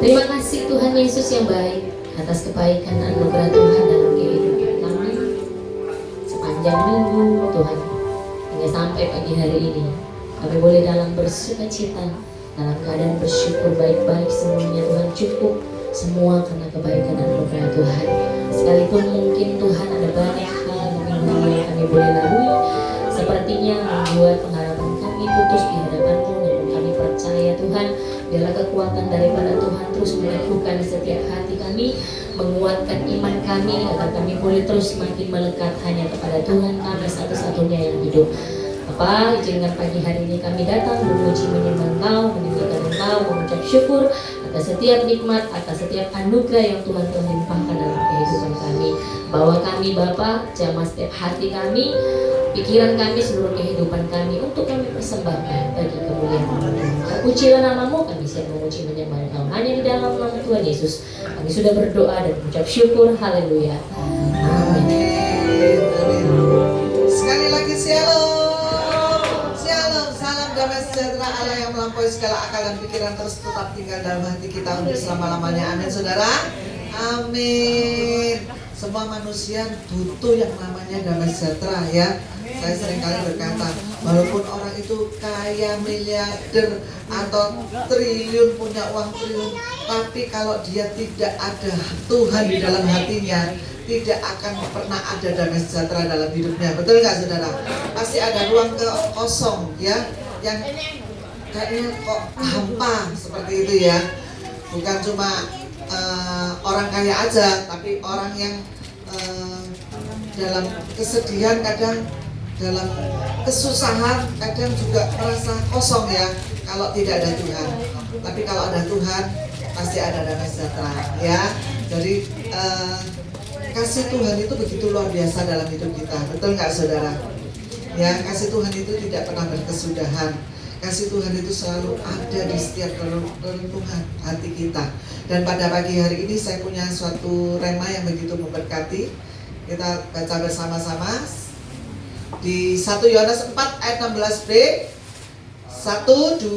Terima kasih Tuhan Yesus yang baik atas kebaikan dan anugerah Tuhan dalam kehidupan kami sepanjang minggu Tuhan, hingga sampai pagi hari ini kami boleh dalam bersukacita, dalam keadaan bersyukur baik-baik semuanya Tuhan, cukup semua karena kebaikan dan anugerah Tuhan. Sekalipun mungkin Tuhan ada banyak hal minggu yang kami boleh lalui, sepertinya membuat pengharapan kami putus di hadapan-Mu, namun kami percaya Tuhan, biarlah kekuatan daripada Tuhan terus melakukan di setiap hati kami, menguatkan iman kami agar kami boleh terus semakin melekat hanya kepada Tuhan kami satu-satunya yang hidup. Bapa, izinkan pagi hari ini kami datang memuji menyembah Engkau, meninggikan Engkau, mengucap syukur atas setiap nikmat, atas setiap anugerah yang Tuhan telah limpahkan dalam kehidupan kami. Bawa kami Bapa, jamah setiap hati kami, pikiran kami, seluruh kehidupan kami untuk kami persembahkan bagi kemuliaan-Mu. Pujilah nama-Mu, kami siap memuji menyembah Engkau hanya di dalam nama Tuhan Yesus. Kami sudah berdoa dan mengucap syukur. Haleluya. Amin. Sekali lagi shalom. Salam damai sejahtera Allah yang melampaui segala akal dan pikiran terus tetap tinggal dalam hati kita untuk selama-lamanya. Amin saudara. Amin. Semua manusia butuh yang namanya damai sejahtera ya. Saya seringkali berkata, walaupun orang itu kaya, miliarder atau triliun, punya uang triliun, tapi kalau dia tidak ada Tuhan di dalam hatinya, tidak akan pernah ada damai sejahtera dalam hidupnya. Betul nggak saudara? Pasti ada ruang kosong ya, yang kayaknya kok hampa seperti itu ya. Bukan cuma orang kaya aja, tapi orang yang dalam kesedihan, kadang dalam kesusahan, kadang juga merasa kosong ya kalau tidak ada Tuhan. Tapi kalau ada Tuhan pasti ada damai sejahtera ya. Jadi kasih Tuhan itu begitu luar biasa dalam hidup kita. Betul nggak saudara? Ya, kasih Tuhan itu tidak pernah berkesudahan. Kasih Tuhan itu selalu ada di setiap reluntuhan hati kita. Dan pada pagi hari ini saya punya suatu rema yang begitu memberkati. Kita baca bersama-sama di 1 Yohanes 4 ayat 16b. 1, 2,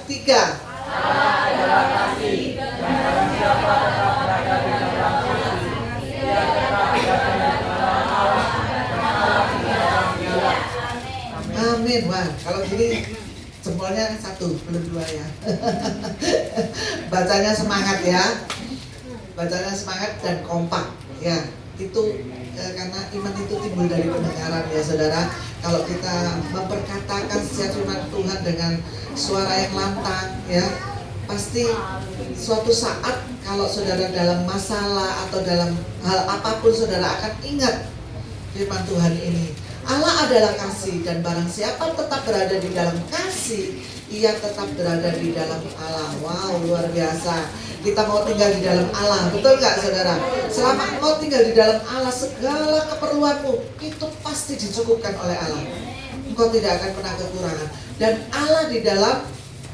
3. Allah adalah kasih, dan barang siapa tetap berada di dalam kasih, dia tetap berada di dalam Allah, dan Allah di dalam dia. Amin. Wah, kalau gini jempolnya 1, belum 2 ya. Bacanya semangat ya. Bacanya semangat dan kompak ya. Itu karena iman itu timbul dari pendengaran ya saudara. Kalau kita memperkatakan setiap firman Tuhan dengan suara yang lantang ya, pasti suatu saat kalau saudara dalam masalah atau dalam hal apapun, saudara akan ingat firman Tuhan ini. Allah adalah kasih, dan barang siapa tetap berada di dalam kasih, ia tetap berada di dalam Allah. Wow, luar biasa. Kita mau tinggal di dalam Allah, betul nggak saudara? Selama engkau tinggal di dalam Allah, segala keperluanmu itu pasti dicukupkan oleh Allah. Engkau tidak akan pernah kekurangan. Dan Allah di dalam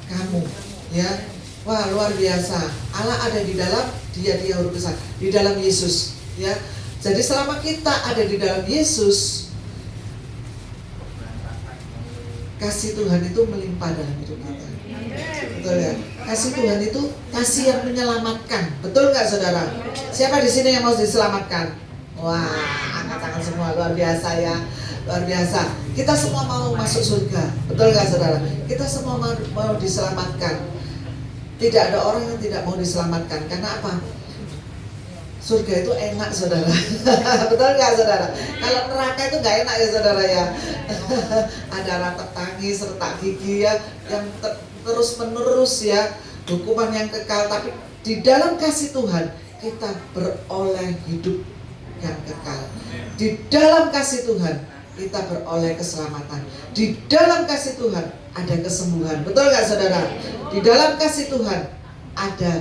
kamu, ya. Wah, luar biasa. Allah ada di dalam Dia huruf besar, di dalam Yesus, ya. Jadi selama kita ada di dalam Yesus, kasih Tuhan itu melimpah dalam hidup kita. Betul ya? Kasih Tuhan itu kasih yang menyelamatkan. Betul nggak saudara? Siapa di sini yang mau diselamatkan? Wah, angkat tangan semua, luar biasa ya. Luar biasa. Kita semua mau masuk surga. Betul nggak saudara? Kita semua mau diselamatkan. Tidak ada orang yang tidak mau diselamatkan. Karena apa? Surga itu enak saudara. Betul nggak saudara? Kalau neraka itu nggak enak ya saudara ya. Ada ratap tangis, retak gigi ya, yang terus menerus ya, hukuman yang kekal. Tapi di dalam kasih Tuhan kita beroleh hidup yang kekal. Di dalam kasih Tuhan kita beroleh keselamatan. Di dalam kasih Tuhan ada kesembuhan. Betul nggak saudara? Di dalam kasih Tuhan ada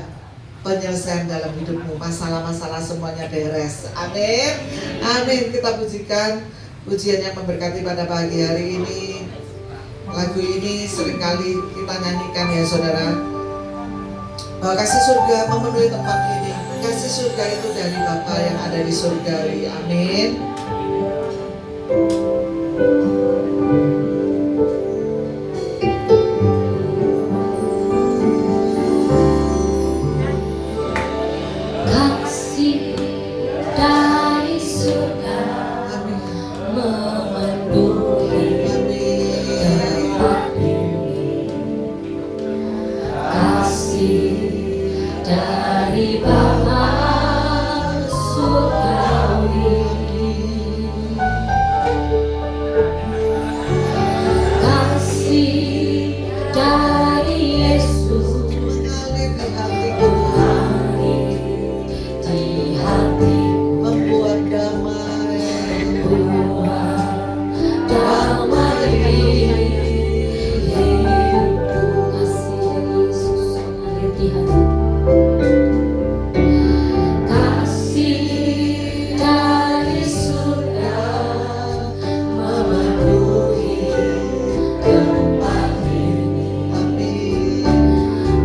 penyelesaian dalam hidupmu, masalah-masalah semuanya beres. Amin. Amin. Kita pujikan pujian yang memberkati pada pagi hari ini. Lagu ini seringkali kita nyanyikan ya saudara. Bahwa kasih surga memenuhi tempat ini. Kasih surga itu dari Bapa yang ada di surgawi. Amin. hati. Kasih dari surga memenuhi tempat ini.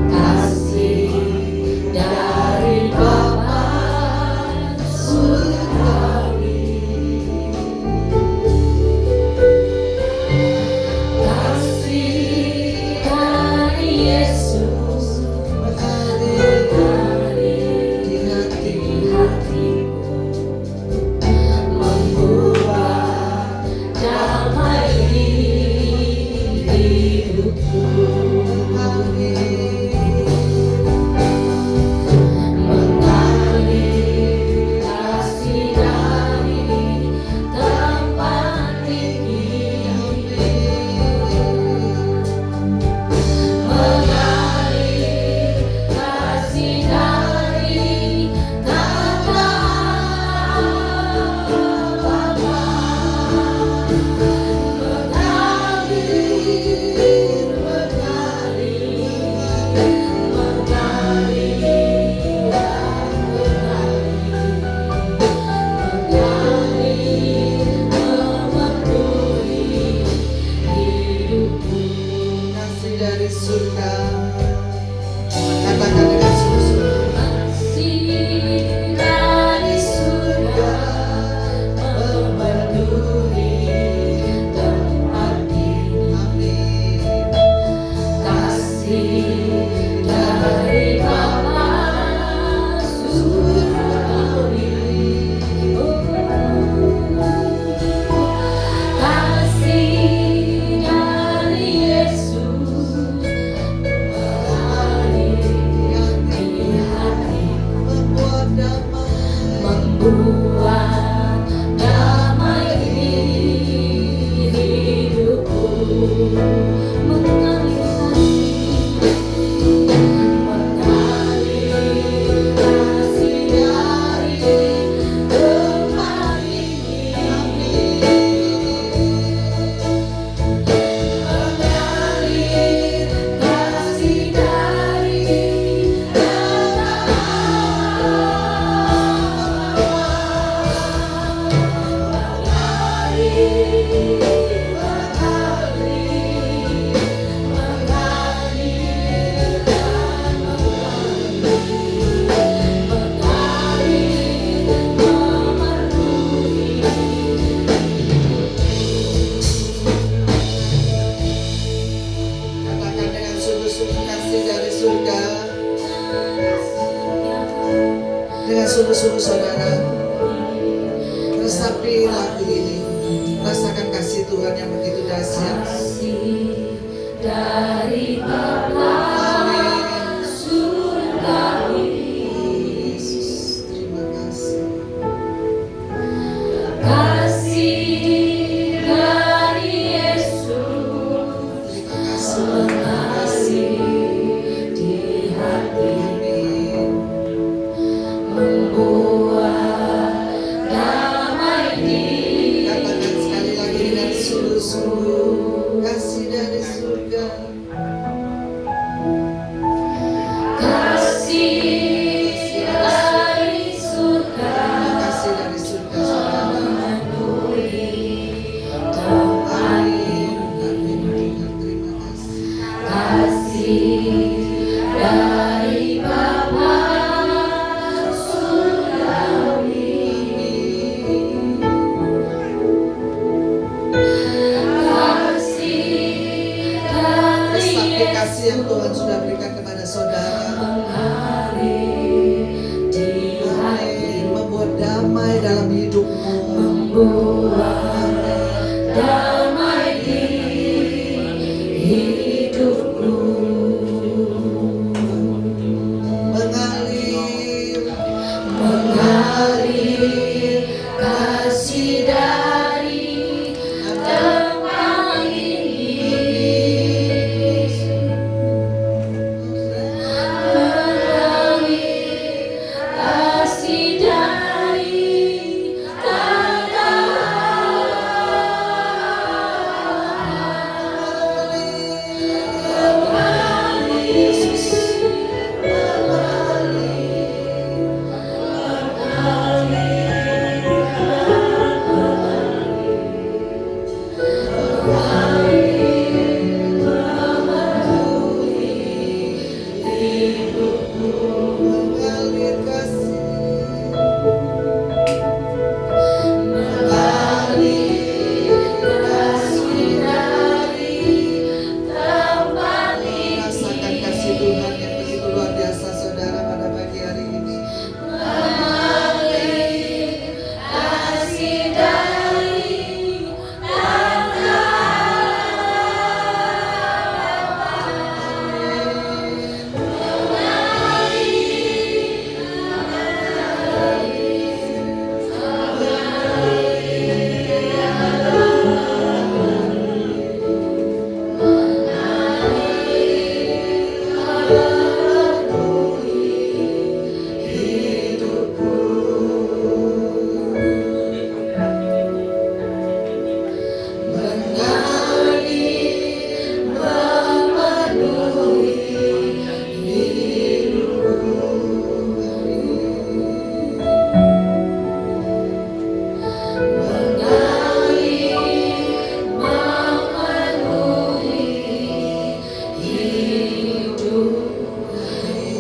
Kasih dari Bapa surgawi. Kasih dari Yesus mengalir di hatiku, membuat damai di hidupku. Mengalir kasih dari tempat tinggi, mengalir kasih dari tata Bapa, Kasih dari surga. Katakan dengan sungguh-sungguh. kasih dari surga memenuhi tempat ini. Amin. Kasih dari Bapa surgawi. Kasih dari Yesus mengalir di hatiku, Membuat damai. membuat damai di hidupku. Mengalir kasih dari tempat ini. Mengalir kasih dari Katakan dengan sungguh-sungguh. Kasih dari surga. Dengan sungguh-sungguh saudara, resapi lagu ini. Rasakan kasih Tuhan yang begitu dahsyat. Kasih dari Bapa surgawi. Yesus, terima kasih. Kasih dari Yesus Terima kasih. mengalir di hati, Amin. membuat damai di Katakan sekali lagi dengan sungguh-sungguh. Kasih dari surga. kasih dari surga Terima kasih dari surga saudara. memenuhi tempat Amin. ini. Amin. Tuhan, terima kasih. Kasih dari Bapa surgawi. Kasih dari Resapi kasih Yesus yang Tuhan sudah berikan kepada saudara. mengalir di hati, Amin. Membuat damai dalam hidupmu. membuat damai di hidupku. Mengalir kasih dari tempat ini.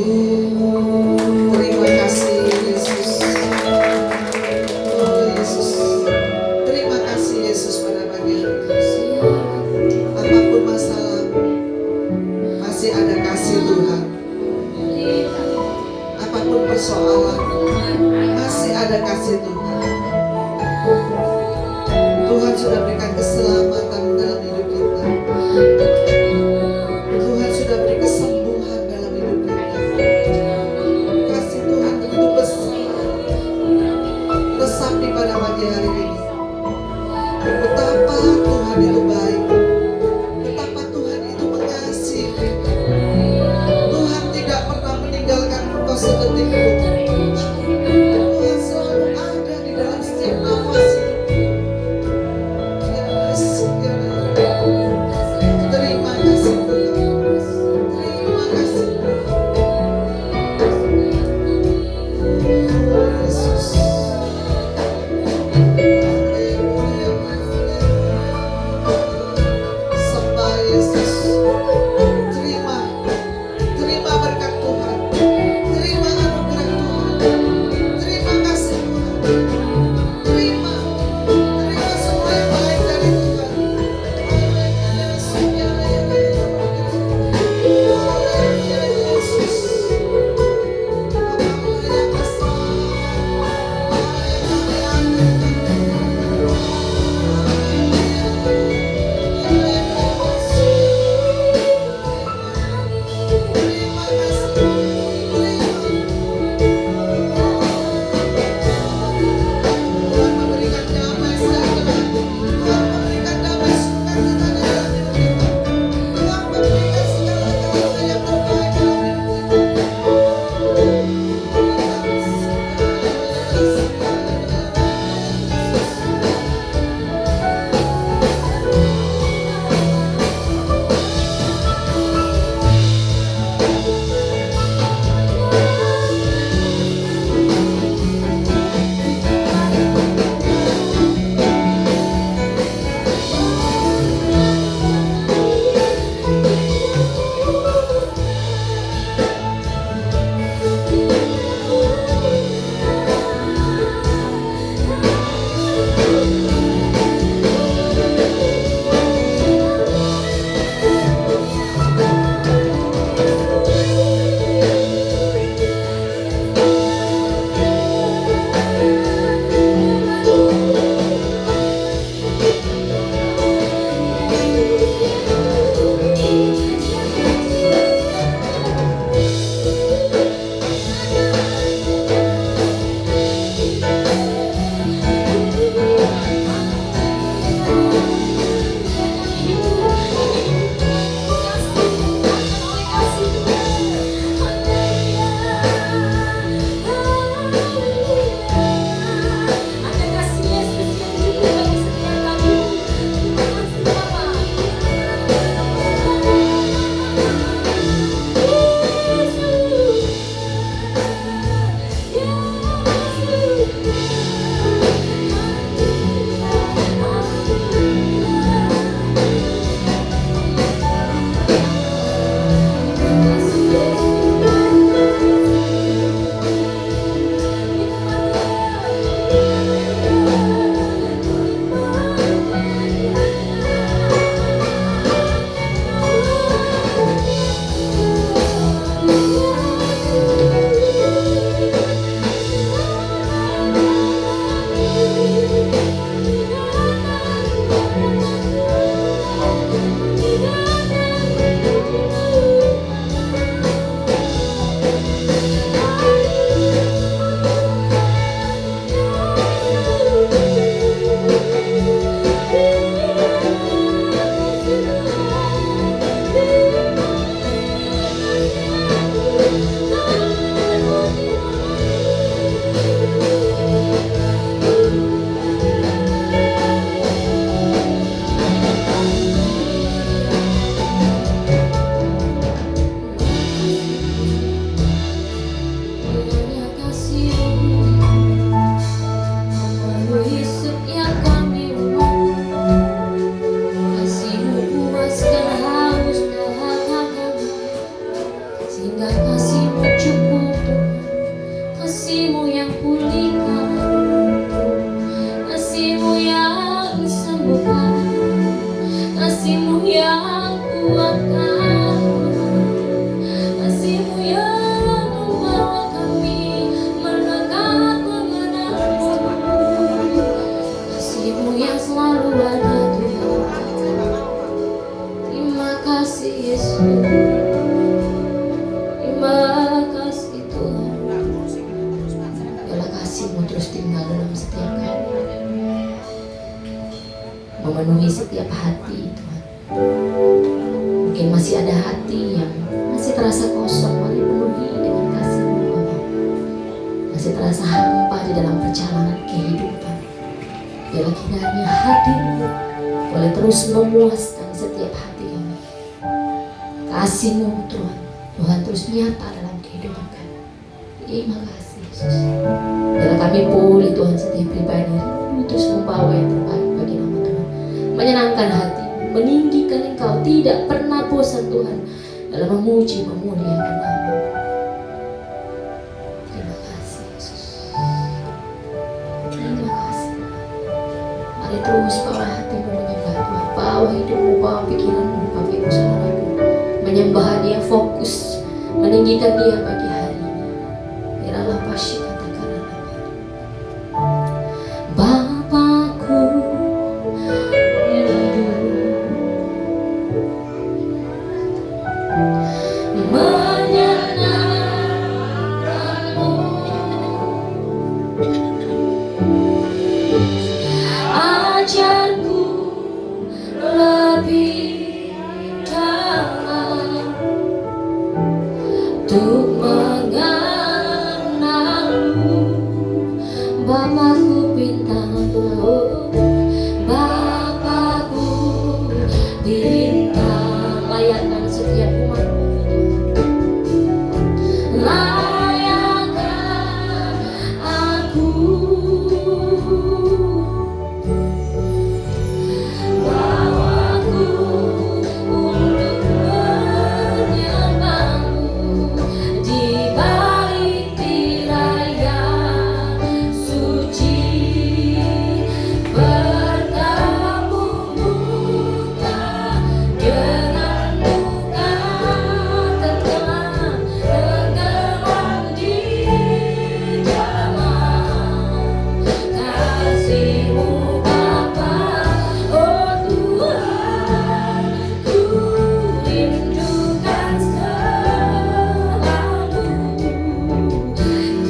Terima kasih Yesus. Oh Yesus. Terima kasih Yesus pada pagi hari ini. Apapun masalah, masih ada kasih Tuhan. Apapun persoalan, masih ada kasih Tuhan. Tuhan sudah berikan keselamatan dalam hidup kita. Tuhan sudah beri kesembuhan dalam hidup kita. Kasih Tuhan begitu besar. Resapi pada pagi hari ini. Betapa Tuhan itu baik. Betapa Tuhan itu mengasihi. Tuhan tidak pernah meninggalkan engkau sedetik pun. Tuhan selalu ada di dalam setiap nafas hidup. Yes, setiap hati Tuhan. Mungkin masih ada hati yang masih terasa kosong, mari penuhi dengan kasih-Mu Bapa. Masih terasa hampa di dalam perjalanan kehidupan. Biarlah kiranya hadir-Mu boleh terus memuaskan setiap hati kami. Kasih-Mu Tuhan, Tuhan terus nyata dalam kehidupan kami. Terima kasih Yesus. Biarlah kami pulih Tuhan setiap pribadi terus membawa yang terbaik bagi nama Tuhan. Menyenangkan hati, meninggikan Engkau, tidak pernah bosan Tuhan dalam memuji, memuliakan nama. Terima kasih Yesus. Terima kasih. Mari terus bawa hatimu menyembah Tuhan, bawa hidupmu, bawa pikiranmu, Bapak Ibu Saudaraku, menyembah Dia, fokus meninggikan Dia pagi hari ini. Biarlah pasti katakan Bapakku rindu menyenangkanmu, ajarku lebih dalam untuk mengenalmu. Bapakku bintang laut, Bapakku bintang. Layakkan setiap umatmu, layakkan aku, bawaku untuk menyembahmu di balik tirai yang suci, bertemu muka dengan muka, tenggelam di dalam kasih-Mu Bapa. Oh Tuhan, ku rindukan selalu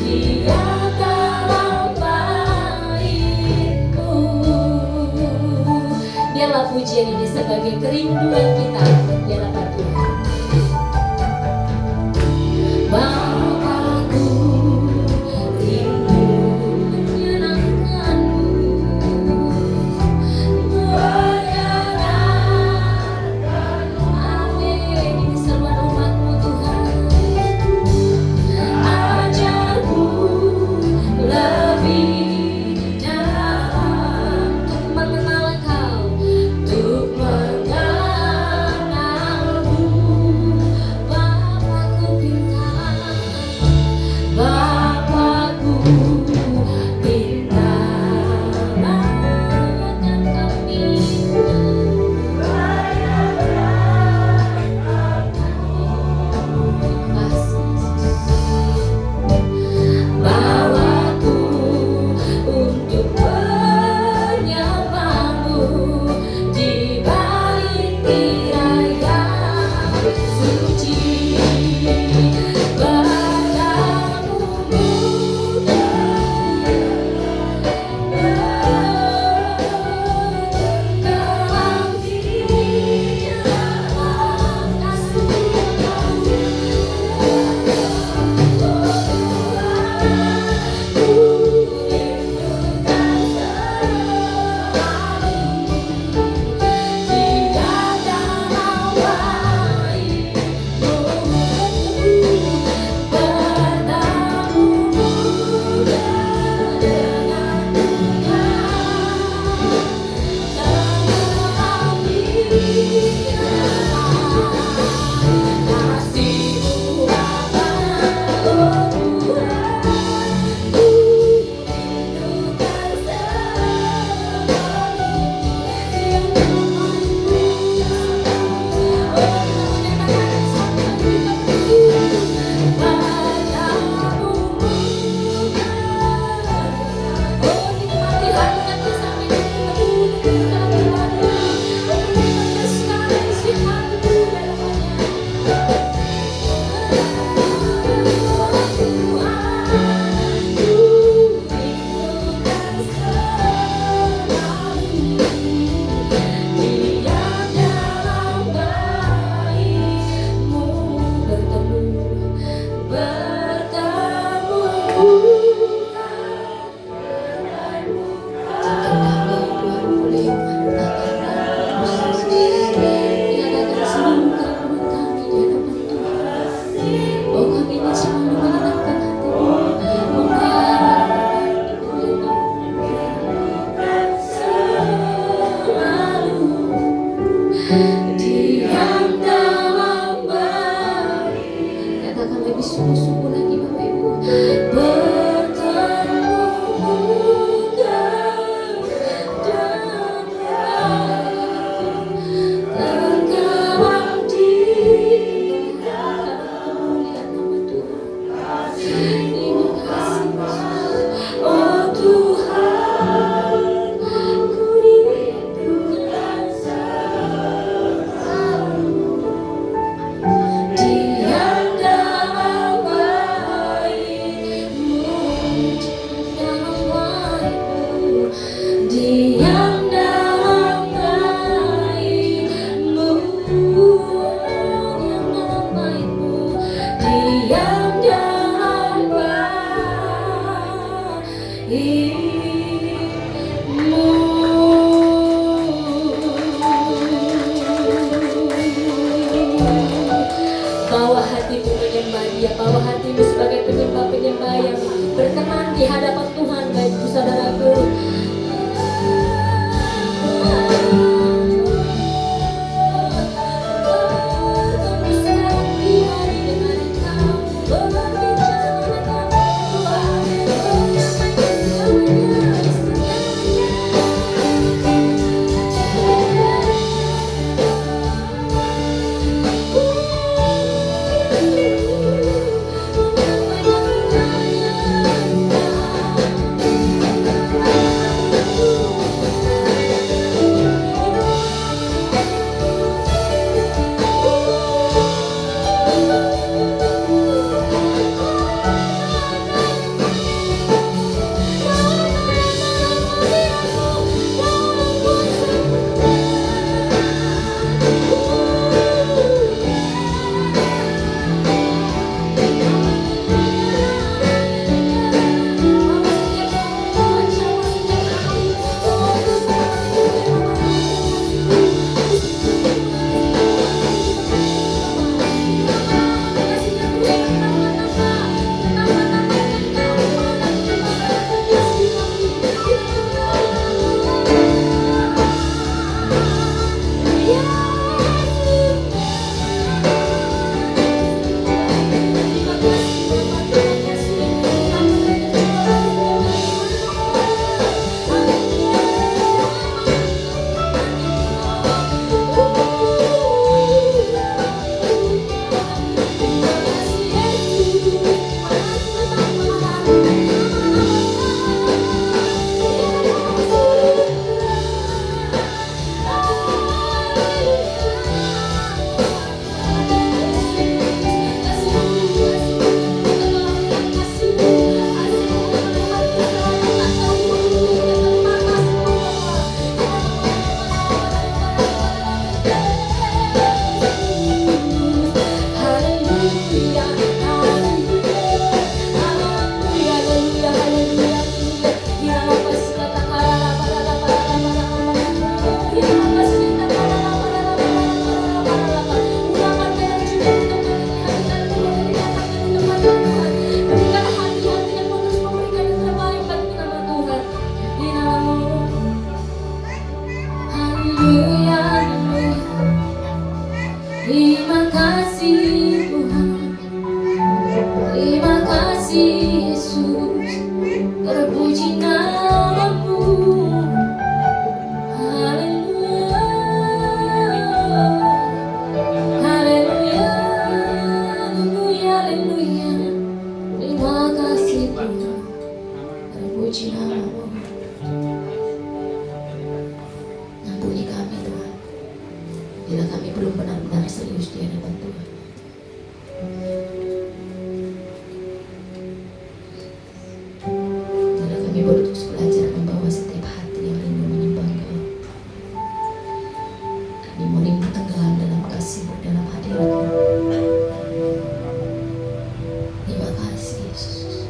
Dia dalam bait-Mu. Biarlah pujian ini sebagai kerinduan kita. Biarlah Tuhan. Bapakku rindu menyenangkan-Mu, menyenangkan-Mu. Amin. Ini seruan umat-Mu Tuhan. Ajarku lebih dalam untuk mengenal Engkau, untuk mengenalmu. Bawa hatimu menyembah Dia, bawa hatimu sebagai penyembah-penyembah yang berkenan di hadapan Tuhan, baik saudaraku. Terima kasih Tuhan, terima kasih Yesus, terpuji namamu. Haleluya, haleluya, haleluya, haleluya. Terima kasih Tuhan, terpuji namamu. Ampuni kami Tuhan, bila kami belum benar-benar serius di hadapan Tuhan. Bila kami baru terus belajar membawa setiap hati yang rindu menyembah Engkau, kami mau rindu tenggelam dalam kasih-Mu, dalam hadirat-Mu. Terima kasih Yesus.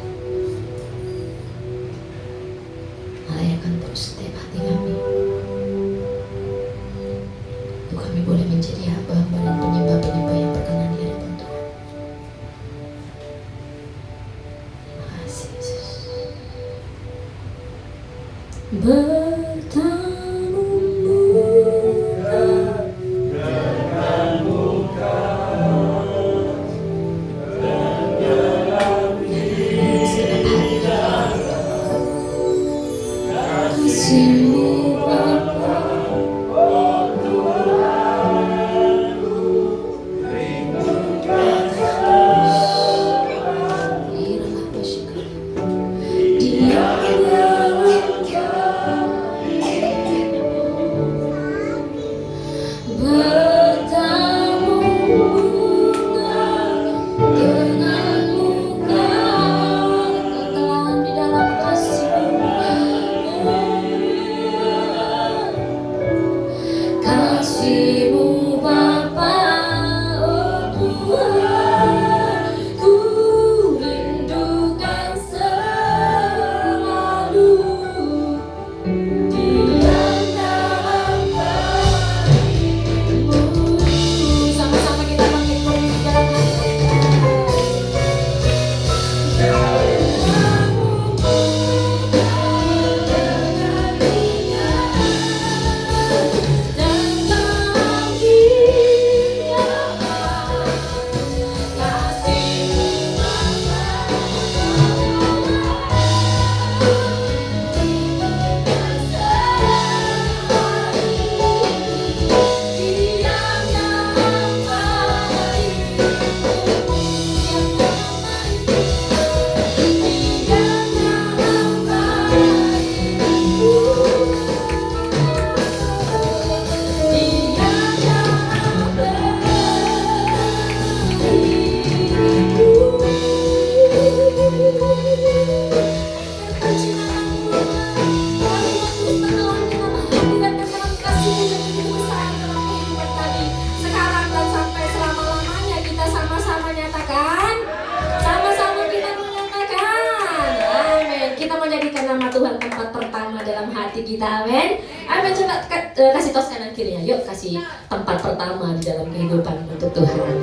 Tuhan tempat pertama dalam hati kita, amin. Amin, coba kasih tos kanan kirinya, yuk kasih tempat pertama di dalam kehidupan untuk Tuhan.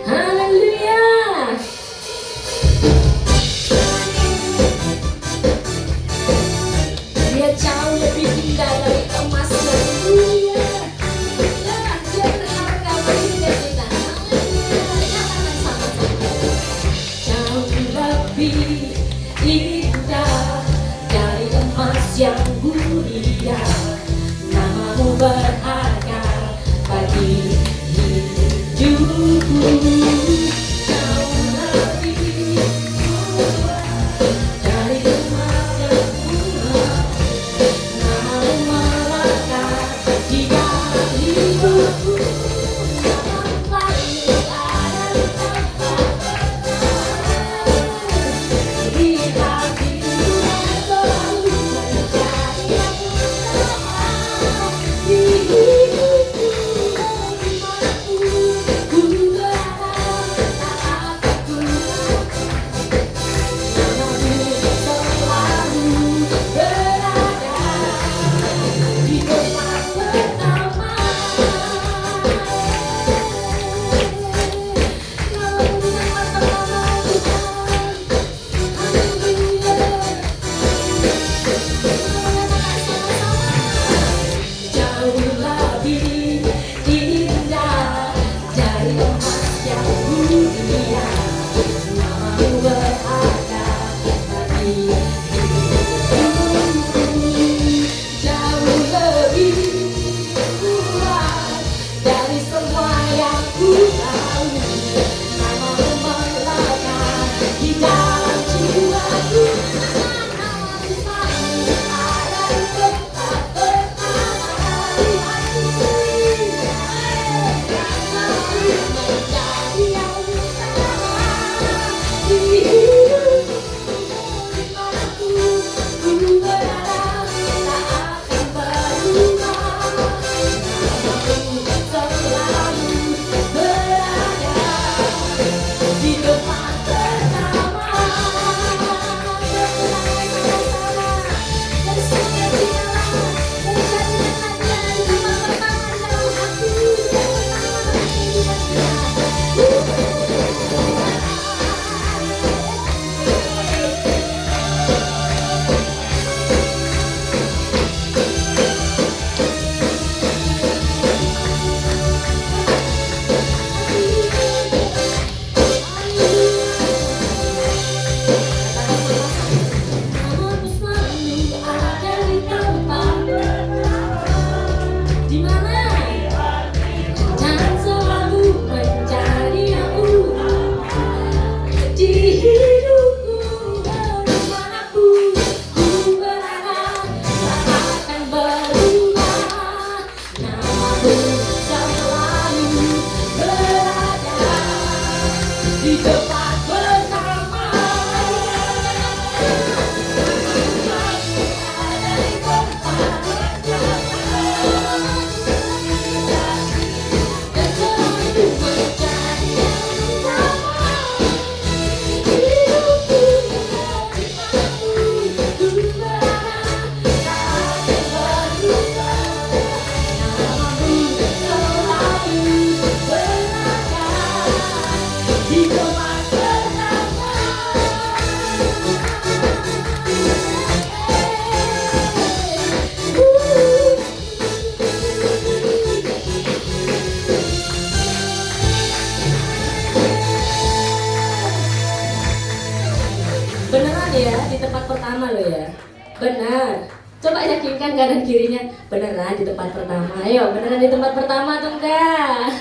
Haleluya. Dia jauh lebih indah dari emas yang mulia. Dia berharga bagi hidup kita. Haleluya. Sama-sama. Jauh lebih indah dari emas yang mulia, namamu berharga bagi hidupku. Jauh lebih dari emas yang mulia, namamu melekat di dalam hidupku. Namamu selalu ada di tempat di hatiku. Namun selalu ada di tempat di mana dan selalu menjadi yang di hidupku. Dimanapun ku berada tak akan berubah, namamu selalu berada di tempat pertama. Dan selalu menjadi yang utama. Hidupku dimanapun ku berada tak akan berubah, namamu selalu berada di tempat pertama. Beneran ya, di tempat pertama lo ya. Benar. Coba yakinkan kanan kirinya, beneran di tempat pertama. Ayo, beneran di tempat pertama tuh enggak?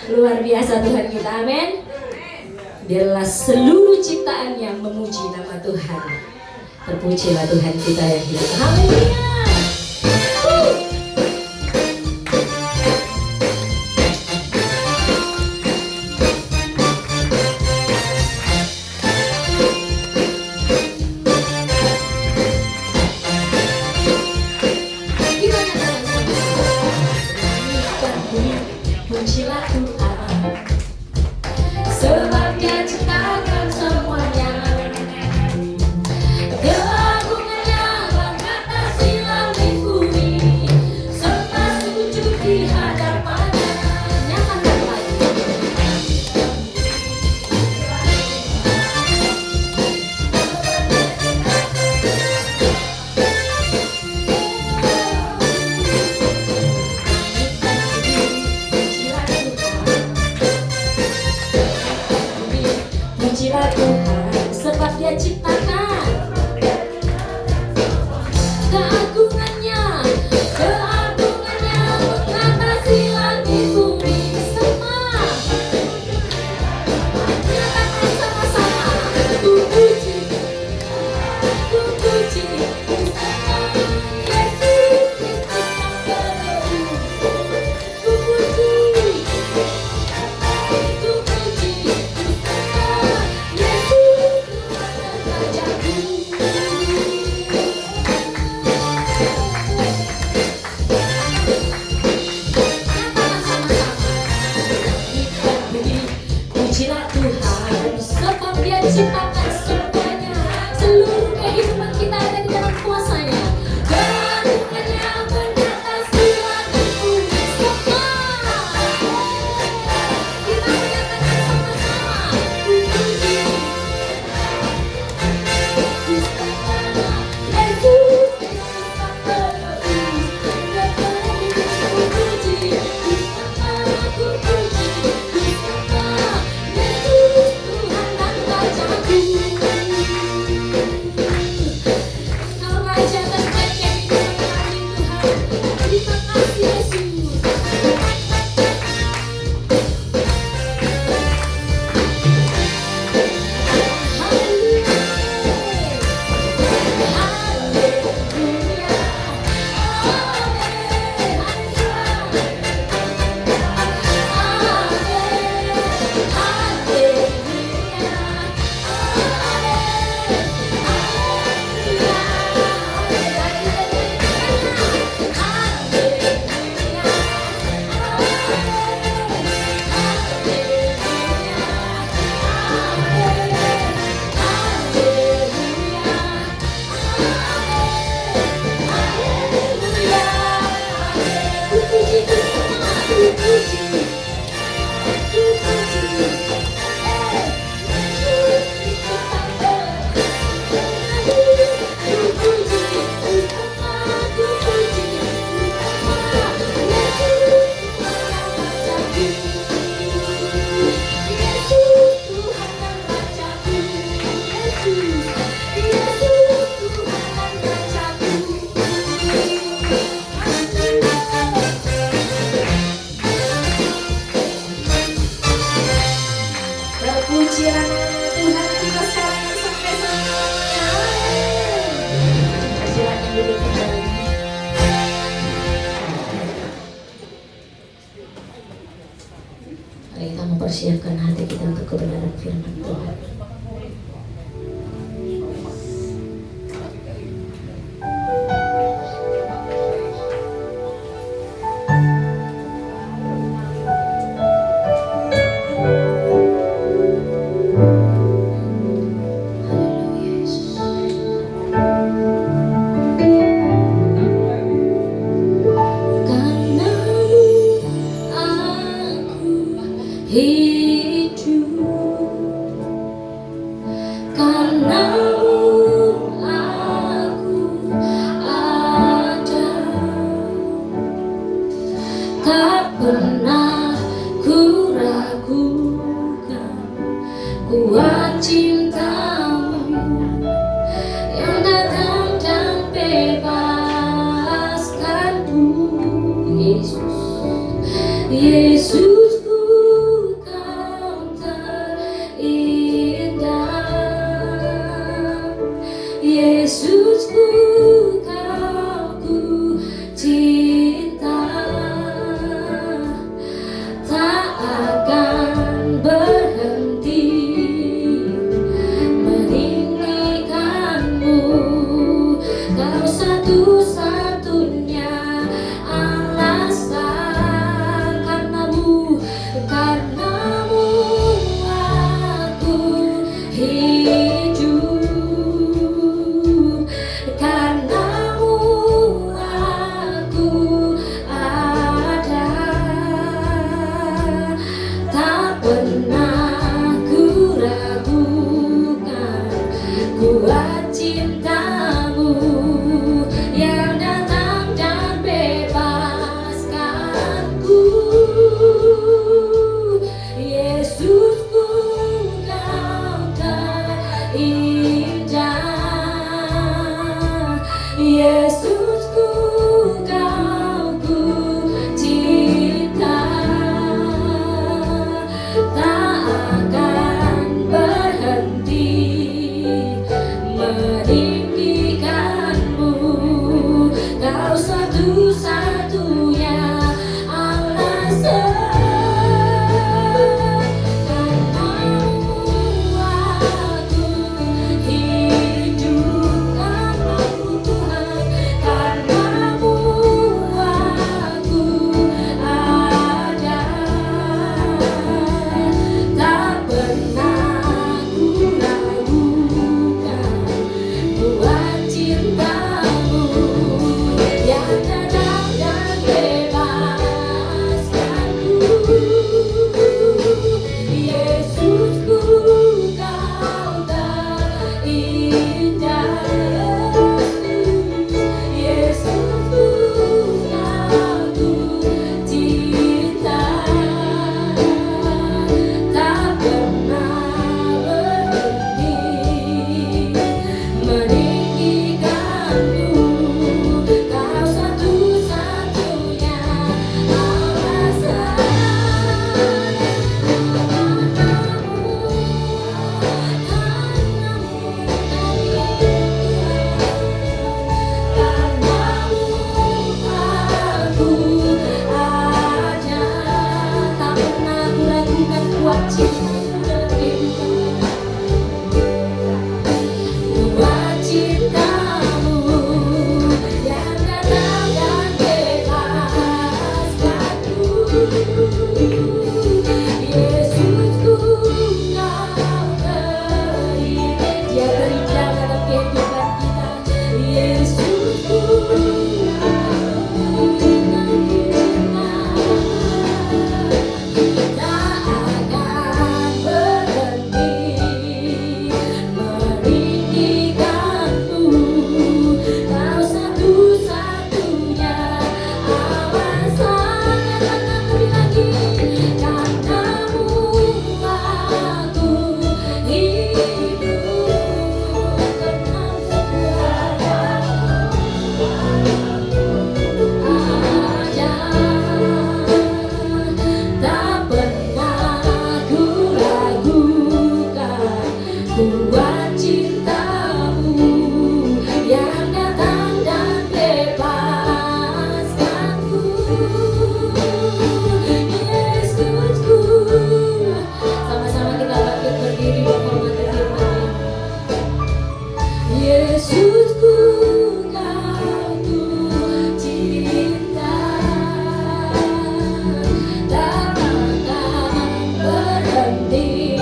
Luar biasa Tuhan kita, amin. Biarlah seluruh ciptaannya memuji nama Tuhan. Terpujilah Tuhan kita yang hidup. Haleluya. Gimana teman-teman? Pujilah Tuhan, sebab Dia ciptakan semuanya. Keagungannya mengatasi langit bumi, serta sujud di hadapannya. Nyatakan lagi. Pujilah Tuhan, sebab Dia ciptakan keagungannya, keagungannya mengatasi langit bumi semua. Nyatakan sama-sama, ku puji, ku puji, Yesus Kristus yang terlebih. Ku puji, ku puji, Yesus Tuhan rajaku. Nyatakan sama-sama, kita puji, pujilah Tuhan, sebab Dia ciptakan semuanya. Seluruh kehidupan kita ada di dalam kuasa-Nya. Keagungannya mengatasi langit bumi semua. Kita menyatakan sama-sama, ku puji, Yesus Kristus yang terlebih. Ku puji, ku puji, Yesus Tuhan dan Rajaku. Pujian Tuhan kita sekarang sampai semuanya. Silakan duduk kembali. Mari kita mempersiapkan hati kita untuk kebenaran firman Tuhan. Kuat cintamu yang datang dan bebaskanku, Yesus. Yesusku, kau terindah. Yesusku, kau ku cinta. Tak akan berhenti meninggikanmu. Kau satu-satunya alasan. Karenamu aku hidup. Karenamu aku ada. Tak pernah ku ragukan kuat cintamu yang datang dan bebaskanku. Yesusku, kau terindah. Yesusku, kau ku cinta. Tak akan berhenti meninggikanmu. Kau satu-satunya alasan. Karenamu aku hidup. Karenamu Tuhan, Yesusku kau tuh cinta, tak akan berhenti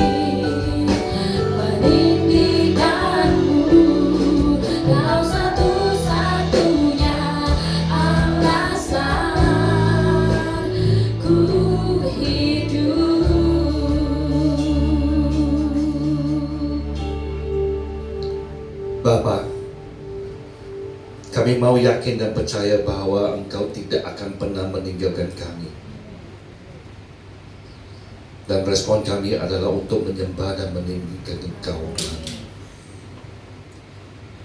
meninggikanmu. Kau satu-satunya alasan ku hidup. Bapa, kami mau yakin dan percaya bahwa Engkau tidak akan pernah meninggalkan kami. Dan respon kami adalah untuk menyembah dan meninggikan Engkau, Tuhan.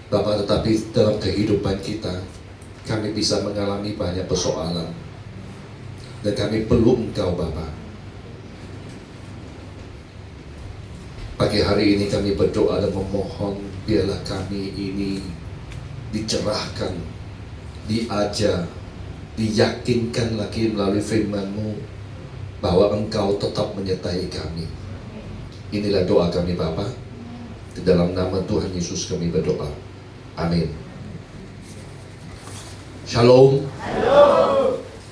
Bapa, tetapi dalam kehidupan kita, kami bisa mengalami banyak persoalan. Dan kami perlu Engkau, Bapa. Pagi hari ini kami berdoa dan memohon, biarlah kami ini dicerahkan, diajar, diyakinkan lagi melalui firman-Mu bahwa Engkau tetap menyertai kami. Inilah doa kami Bapa. Di dalam nama Tuhan Yesus kami berdoa. Amin. Shalom.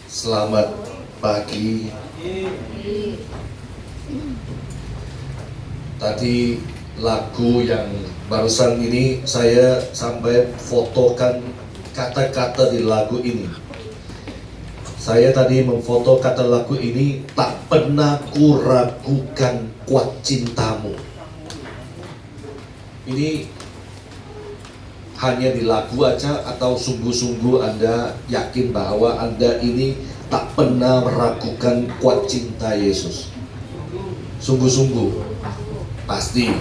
Selamat pagi. Tadi lagu yang barusan ini saya sampai fotokan kata-kata di lagu ini. Saya tadi memfoto kata lagu ini, tak pernah ku ragukan kuat cintamu. Ini hanya di lagu aja atau sungguh-sungguh Anda yakin bahwa Anda ini tak pernah meragukan kuat cinta Yesus? Sungguh-sungguh. Pasti,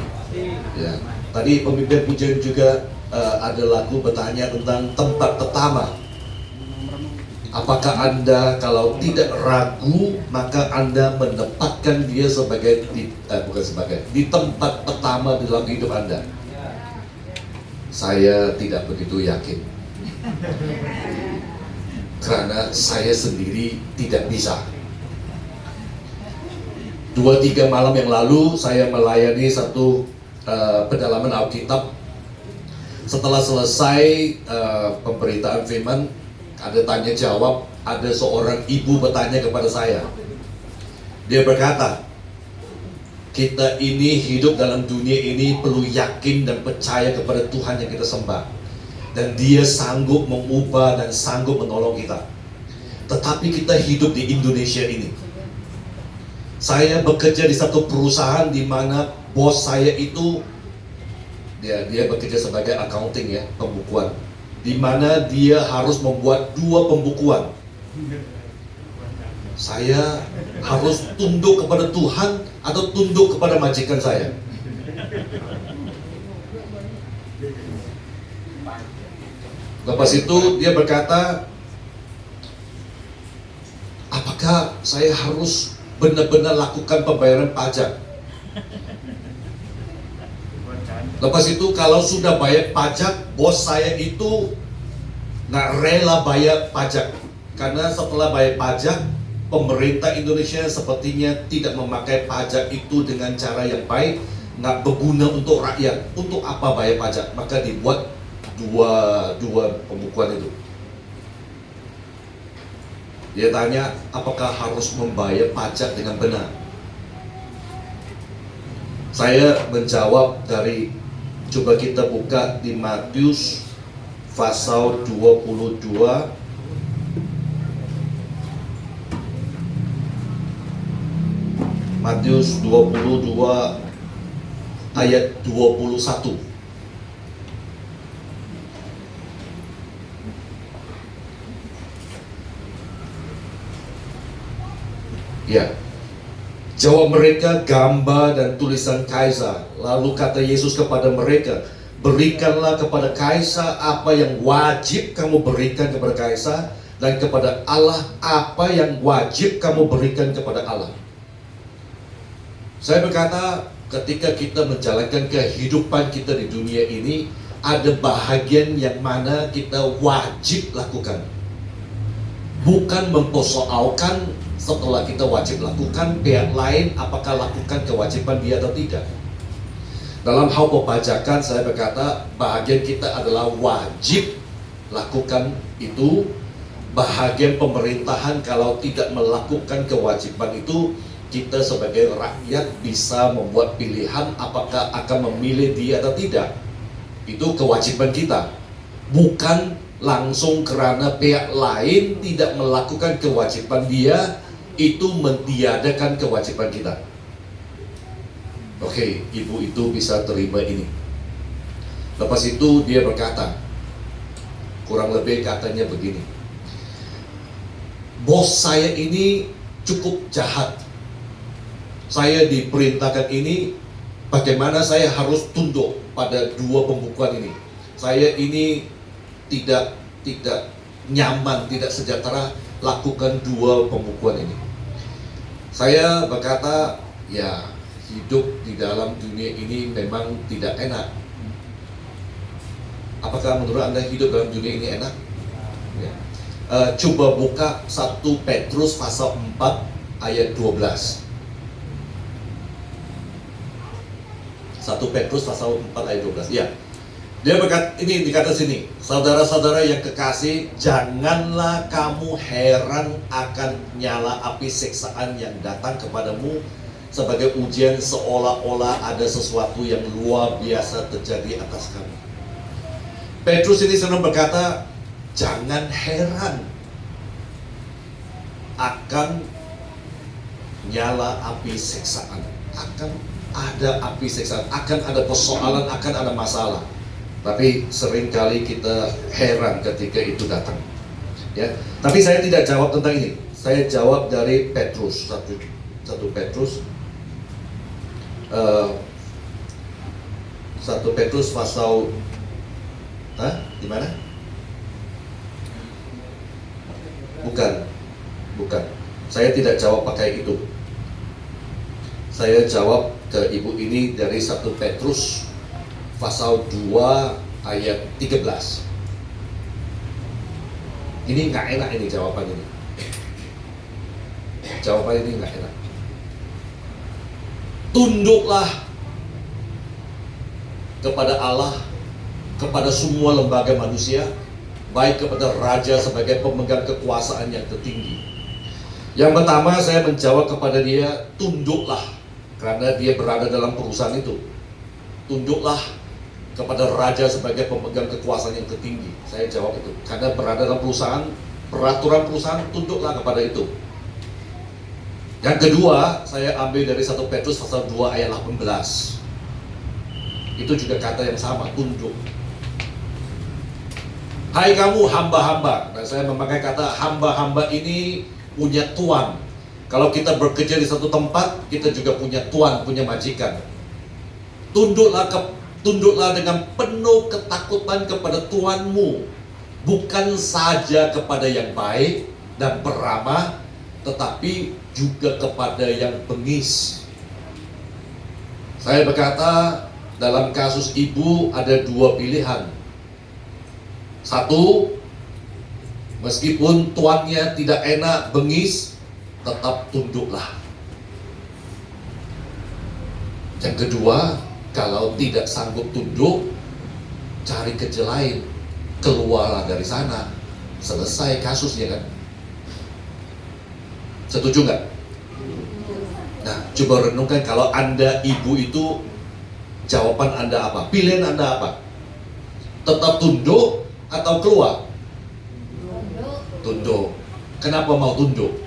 ya. Tadi pemimpin pujian juga ada lagu bertanya tentang tempat pertama. Apakah Anda kalau tidak ragu maka Anda menempatkan dia sebagai di tempat pertama di dalam hidup Anda? Saya tidak begitu yakin, karena saya sendiri tidak bisa. 2-3 malam yang lalu saya melayani satu pendalaman Alkitab. Setelah selesai pemberitaan firman, ada tanya jawab, ada seorang ibu bertanya kepada saya. Dia berkata, kita ini hidup dalam dunia ini perlu yakin dan percaya kepada Tuhan yang kita sembah, dan Dia sanggup mengubah dan sanggup menolong kita. Tetapi kita hidup di Indonesia ini. Saya bekerja di satu perusahaan di mana bos saya itu dia bekerja sebagai accounting, ya, pembukuan, di mana dia harus membuat 2 pembukuan. Saya harus tunduk kepada Tuhan atau tunduk kepada majikan saya. Lepas itu dia berkata, apakah saya harus benar-benar lakukan pembayaran pajak? Lepas itu kalau sudah bayar pajak, bos saya itu nggak rela bayar pajak, karena setelah bayar pajak, pemerintah Indonesia sepertinya tidak memakai pajak itu dengan cara yang baik, nggak berguna untuk rakyat. Untuk apa bayar pajak? Maka dibuat dua pembukuan itu. Dia tanya, apakah harus membayar pajak dengan benar? Saya menjawab dari, coba kita buka di Matius pasal 22 Matius 22 ayat 21. Ya, jawab mereka, gambar dan tulisan Kaisar. Lalu kata Yesus kepada mereka, berikanlah kepada Kaisar apa yang wajib kamu berikan kepada Kaisar, dan kepada Allah apa yang wajib kamu berikan kepada Allah. Saya berkata, ketika kita menjalankan kehidupan kita di dunia ini, ada bahagian yang mana kita wajib lakukan. Bukan mempersoalkan setelah kita wajib lakukan, pihak lain apakah lakukan kewajiban dia atau tidak. Dalam hal perpajakan saya berkata bahagian kita adalah wajib lakukan itu. Bahagian pemerintahan kalau tidak melakukan kewajiban itu, kita sebagai rakyat bisa membuat pilihan apakah akan memilih dia atau tidak. Itu kewajiban kita. Bukan langsung karena pihak lain tidak melakukan kewajiban dia, itu mentiadakan kewajiban kita. Oke, ibu itu bisa terima ini. Lepas itu dia berkata, kurang lebih katanya begini, bos saya ini cukup jahat. Saya diperintahkan ini, bagaimana saya harus tunduk pada dua pembukuan ini. Saya ini tidak nyaman, tidak sejahtera lakukan dua pembukuan ini. Saya berkata, ya hidup di dalam dunia ini memang tidak enak. Apakah menurut Anda hidup dalam dunia ini enak? Ya. Coba buka 1 Petrus pasal 4 ayat 12. 1 Petrus pasal 4 ayat 12. Ya. Dia berkata, ini dikata sini, saudara-saudara yang kekasih, janganlah kamu heran akan nyala api siksaan yang datang kepadamu sebagai ujian seolah-olah ada sesuatu yang luar biasa terjadi atas kamu. Petrus ini sedang berkata, jangan heran akan nyala api siksaan, akan ada api siksaan, akan ada persoalan, akan ada masalah. Tapi seringkali kita heran ketika itu datang. Ya, tapi saya tidak jawab tentang ini. Saya jawab dari Petrus, 1 Petrus 1 Petrus pasal di mana? Bukan. Saya tidak jawab pakai itu. Saya jawab ke ibu ini dari 1 Petrus pasal 2 ayat 13. Ini nggak enak ini jawaban ini. Jawaban ini nggak enak. Tunduklah kepada Allah, kepada semua lembaga manusia, baik kepada raja sebagai pemegang kekuasaan yang tertinggi. Yang pertama saya menjawab kepada dia, tunduklah, karena dia berada dalam perusahaan itu. Tunduklah kepada raja sebagai pemegang kekuasaan yang tertinggi. Saya jawab itu, karena berada dalam perusahaan, peraturan perusahaan, tunduklah kepada itu. Yang kedua, saya ambil dari 1 Petrus pasal 2 ayat 18. Itu juga kata yang sama, tunduk. Hai kamu hamba-hamba, dan saya memakai kata hamba-hamba ini punya tuan. Kalau kita bekerja di satu tempat, kita juga punya tuan, punya majikan. Tunduklah dengan penuh ketakutan kepada tuanmu, bukan saja kepada yang baik dan beramah, tetapi juga kepada yang bengis. Saya berkata, dalam kasus ibu ada dua pilihan. Satu, meskipun tuannya tidak enak, bengis, tetap tunduklah. Yang kedua, kalau tidak sanggup tunduk, cari kerja lain, keluarlah dari sana, selesai kasusnya kan. Setuju nggak? Nah, coba renungkan kalau Anda ibu itu, jawaban Anda apa? Pilihan Anda apa? Tetap tunduk atau keluar? Tunduk. Kenapa mau tunduk?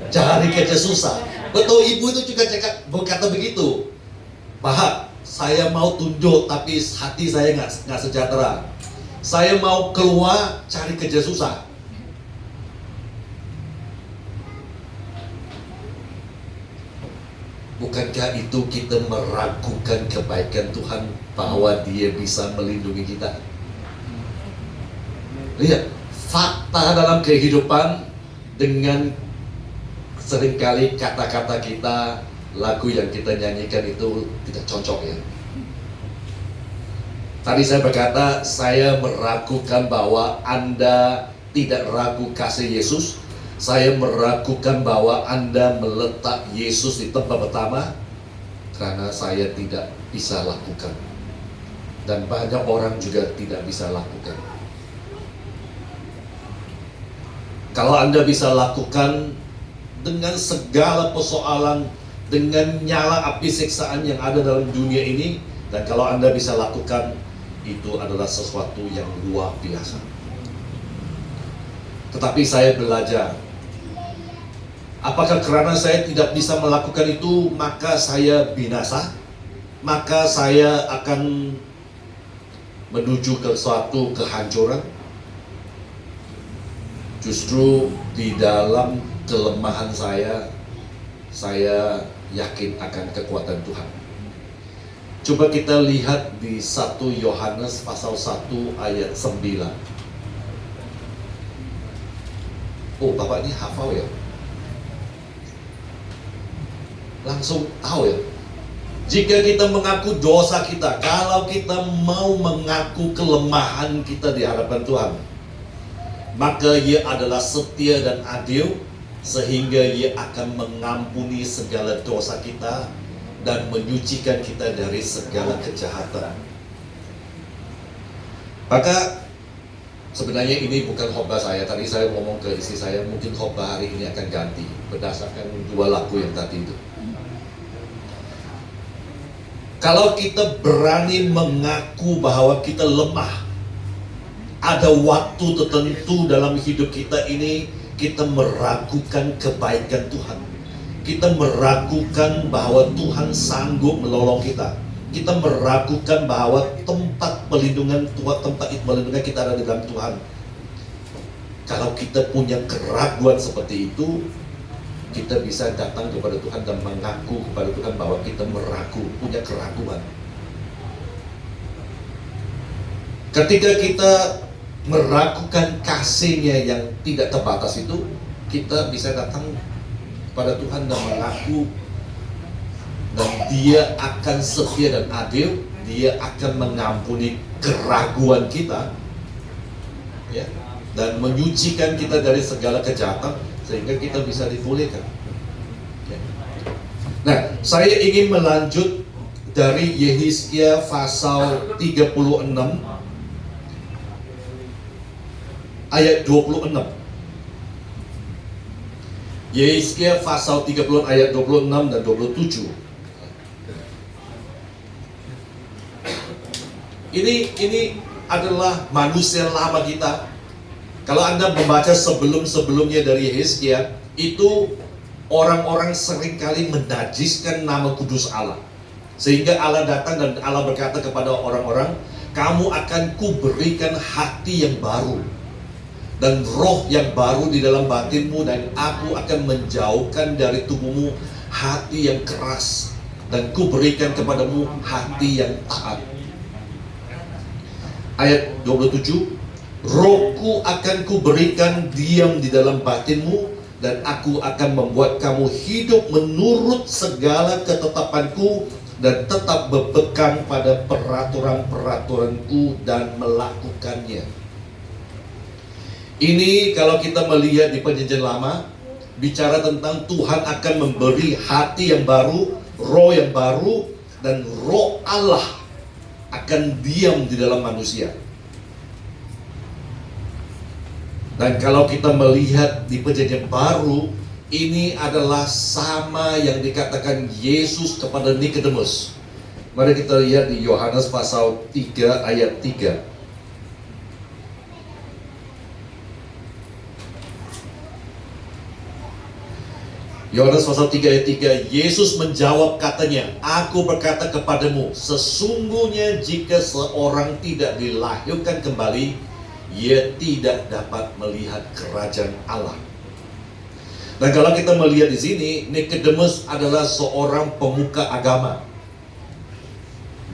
Cari kerja susah. Betul, ibu itu juga berkata begitu. Pak, saya mau tunduk tapi hati saya nggak sejahtera. Saya mau keluar cari kerja susah. Bukankah itu kita meragukan kebaikan Tuhan bahwa Dia bisa melindungi kita? Lihat, fakta dalam kehidupan dengan seringkali kata-kata kita, lagu yang kita nyanyikan itu tidak cocok ya. Tadi saya berkata, saya meragukan bahwa Anda tidak ragu kasih Yesus. Saya meragukan bahwa Anda meletak Yesus di tempat pertama. karena saya tidak bisa lakukan. Dan banyak orang juga tidak bisa lakukan. Kalau Anda bisa lakukan dengan segala persoalan, dengan nyala api siksaan yang ada dalam dunia ini, dan kalau Anda bisa lakukan, itu adalah sesuatu yang luar biasa. Tetapi saya belajar, apakah karena saya tidak bisa melakukan itu, maka saya binasa? Maka saya akan menuju ke suatu kehancuran? Justru di dalam kelemahan saya yakin akan kekuatan Tuhan. Coba kita lihat di 1 Yohanes pasal 1 ayat 9. Oh, Bapak ini hafal ya? Langsung tahu ya? Jika kita mengaku dosa kita, kalau kita mau mengaku kelemahan kita di hadapan Tuhan, maka Ia adalah setia dan adil, sehingga Ia akan mengampuni segala dosa kita dan menyucikan kita dari segala kejahatan. Maka sebenarnya ini bukan khotbah saya. Tadi saya ngomong ke istri saya, mungkin khotbah hari ini akan ganti berdasarkan 2 lagu yang tadi itu. Kalau kita berani mengaku bahwa kita lemah, ada waktu tertentu dalam hidup kita ini kita meragukan kebaikan Tuhan. Kita meragukan bahwa Tuhan sanggup menolong kita. Kita meragukan bahwa tempat perlindungan kita ada di dalam Tuhan. Kalau kita punya keraguan seperti itu, kita bisa datang kepada Tuhan dan mengaku kepada Tuhan bahwa kita punya keraguan. Ketika kita meragukan kasih-Nya yang tidak terbatas itu, kita bisa datang pada Tuhan dan mengaku, dan Dia akan setia dan adil. Dia akan mengampuni keraguan kita, ya, dan menyucikan kita dari segala kejahatan, sehingga kita bisa dipulihkan, ya. Nah, saya ingin melanjut dari Yehezkiel pasal 36 ayat 26. Yehezkiel pasal 30 ayat 26 dan 27. Ini adalah manusia lama kita. Kalau Anda membaca sebelumnya dari Yehezkiel, itu orang-orang seringkali menajiskan nama kudus Allah. Sehingga Allah datang dan Allah berkata kepada orang-orang, kamu akan kuberikan hati yang baru dan roh yang baru di dalam batinmu, dan aku akan menjauhkan dari tubuhmu hati yang keras, dan kuberikan kepadamu hati yang taat. Ayat 27, rohku akan kuberikan diam di dalam batinmu, dan aku akan membuat kamu hidup menurut segala ketetapanku, dan tetap berpegang pada peraturan-peraturanku dan melakukannya. Ini kalau kita melihat di Perjanjian Lama, bicara tentang Tuhan akan memberi hati yang baru, roh yang baru, dan roh Allah akan diam di dalam manusia. Dan kalau kita melihat di Perjanjian Baru, ini adalah sama yang dikatakan Yesus kepada Nikodemus. Mari kita lihat di Yohanes pasal 3 ayat 3. Yohanes pasal 3 ayat 3, Yesus menjawab katanya, aku berkata kepadamu, sesungguhnya jika seorang tidak dilahirkan kembali, ia tidak dapat melihat kerajaan Allah. Dan kalau kita melihat di sini, Nikodemus adalah seorang pemuka agama.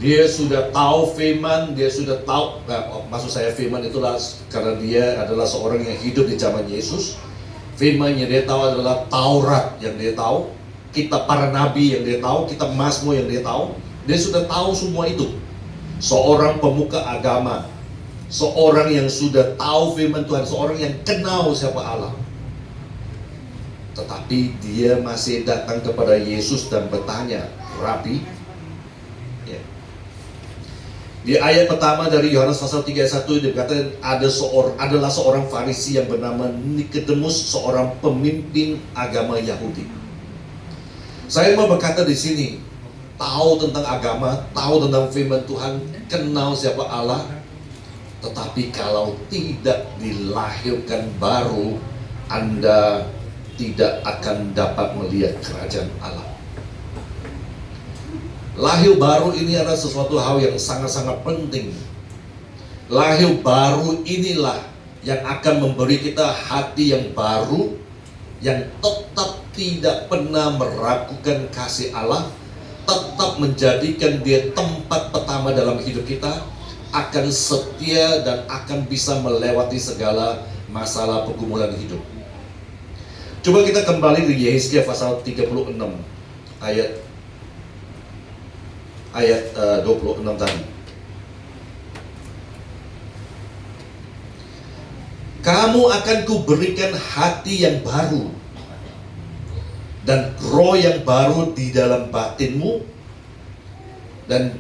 Dia sudah tahu firman, dia sudah tahu, maksud saya firman itulah karena dia adalah seorang yang hidup di zaman Yesus. Firman yang dia tahu adalah Taurat yang dia tahu, kitab para nabi yang dia tahu, kitab Mazmur yang dia tahu. Dia sudah tahu semua itu. Seorang pemuka agama, seorang yang sudah tahu firman Tuhan, seorang yang kenal siapa Allah. Tetapi dia masih datang kepada Yesus dan bertanya, rapi. Ya. Di ayat pertama dari Yohanes pasal 3 ayat 1 dikatakan adalah seorang Farisi yang bernama Nikodemus, seorang pemimpin agama Yahudi. Saya mau berkata di sini, tahu tentang agama, tahu tentang firman Tuhan, kenal siapa Allah, tetapi kalau tidak dilahirkan baru, Anda tidak akan dapat melihat kerajaan Allah. Lahir baru ini adalah sesuatu hal yang sangat-sangat penting. Lahir baru inilah yang akan memberi kita hati yang baru, yang tetap tidak pernah meragukan kasih Allah, tetap menjadikan dia tempat pertama dalam hidup kita, akan setia dan akan bisa melewati segala masalah pergumulan hidup. Coba kita kembali di Yehezkiel pasal 36 ayat 26 tadi. Kamu akan kuberikan hati yang baru dan roh yang baru di dalam batinmu. Dan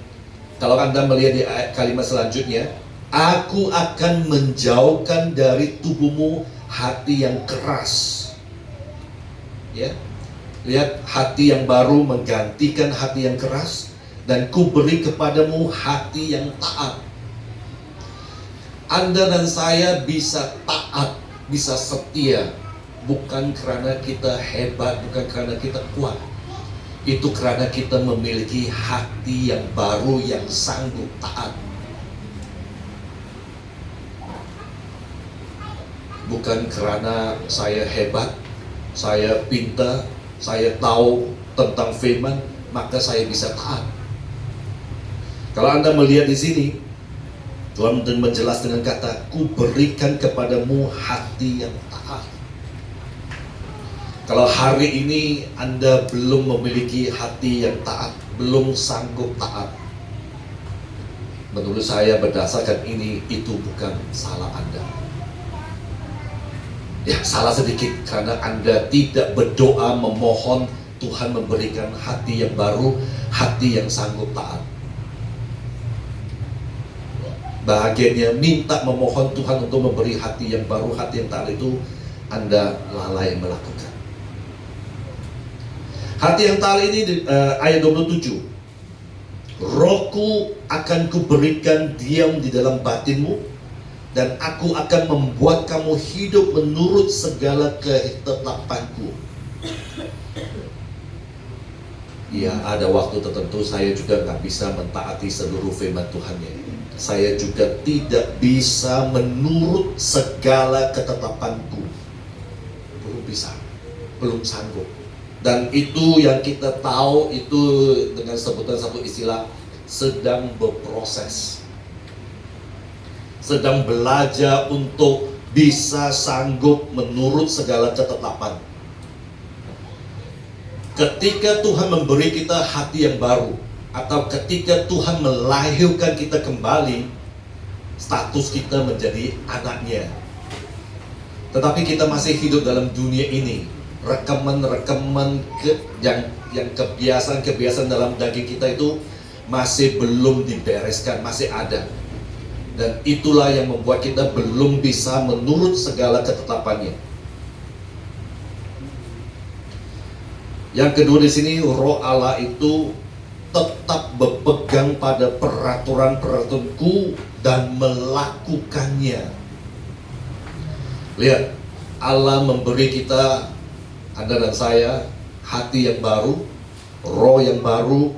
kalau Anda melihat di kalimat selanjutnya, aku akan menjauhkan dari tubuhmu hati yang keras. Ya, lihat, hati yang baru menggantikan hati yang keras, dan ku beri kepadamu hati yang taat. Anda dan saya bisa taat, bisa setia, bukan karena kita hebat, bukan karena kita kuat. Itu karena kita memiliki hati yang baru yang sanggup taat. Bukan karena saya hebat, saya pintar, saya tahu tentang firman, maka saya bisa taat. Kalau Anda melihat di sini, Tuhan menjelas dengan kata, ku berikan kepadamu hati yang taat. Kalau hari ini Anda belum memiliki hati yang taat, belum sanggup taat, menurut saya berdasarkan ini, itu bukan salah Anda. Ya, salah sedikit karena Anda tidak berdoa memohon Tuhan memberikan hati yang baru, hati yang sanggup taat. Bahagiannya minta memohon Tuhan untuk memberi hati yang baru, hati yang taat itu Anda lalai melakukan. Hati yang taat ini ayat 27. Rohku akan kuberikan diam di dalam batinmu, dan aku akan membuat kamu hidup menurut segala ketetapanku. Ya, ada waktu tertentu saya juga nggak bisa mentaati seluruh firman Tuhan ya. Saya juga tidak bisa menurut segala ketetapanku. Belum bisa, belum sanggup. Dan itu yang kita tahu, itu dengan sebutan satu istilah, sedang berproses, sedang belajar untuk bisa sanggup menurut segala ketetapan. Ketika Tuhan memberi kita hati yang baru, atau ketika Tuhan melahirkan kita kembali, status kita menjadi anaknya. Tetapi kita masih hidup dalam dunia ini, rekaman-rekaman yang kebiasaan dalam daging kita itu masih belum dibereskan, masih ada. Dan itulah yang membuat kita belum bisa menurut segala ketetapannya. Yang kedua di sini, Roh Allah itu tetap berpegang pada peraturan-peraturanku dan melakukannya. Lihat, Allah memberi kita, Anda dan saya, hati yang baru, roh yang baru,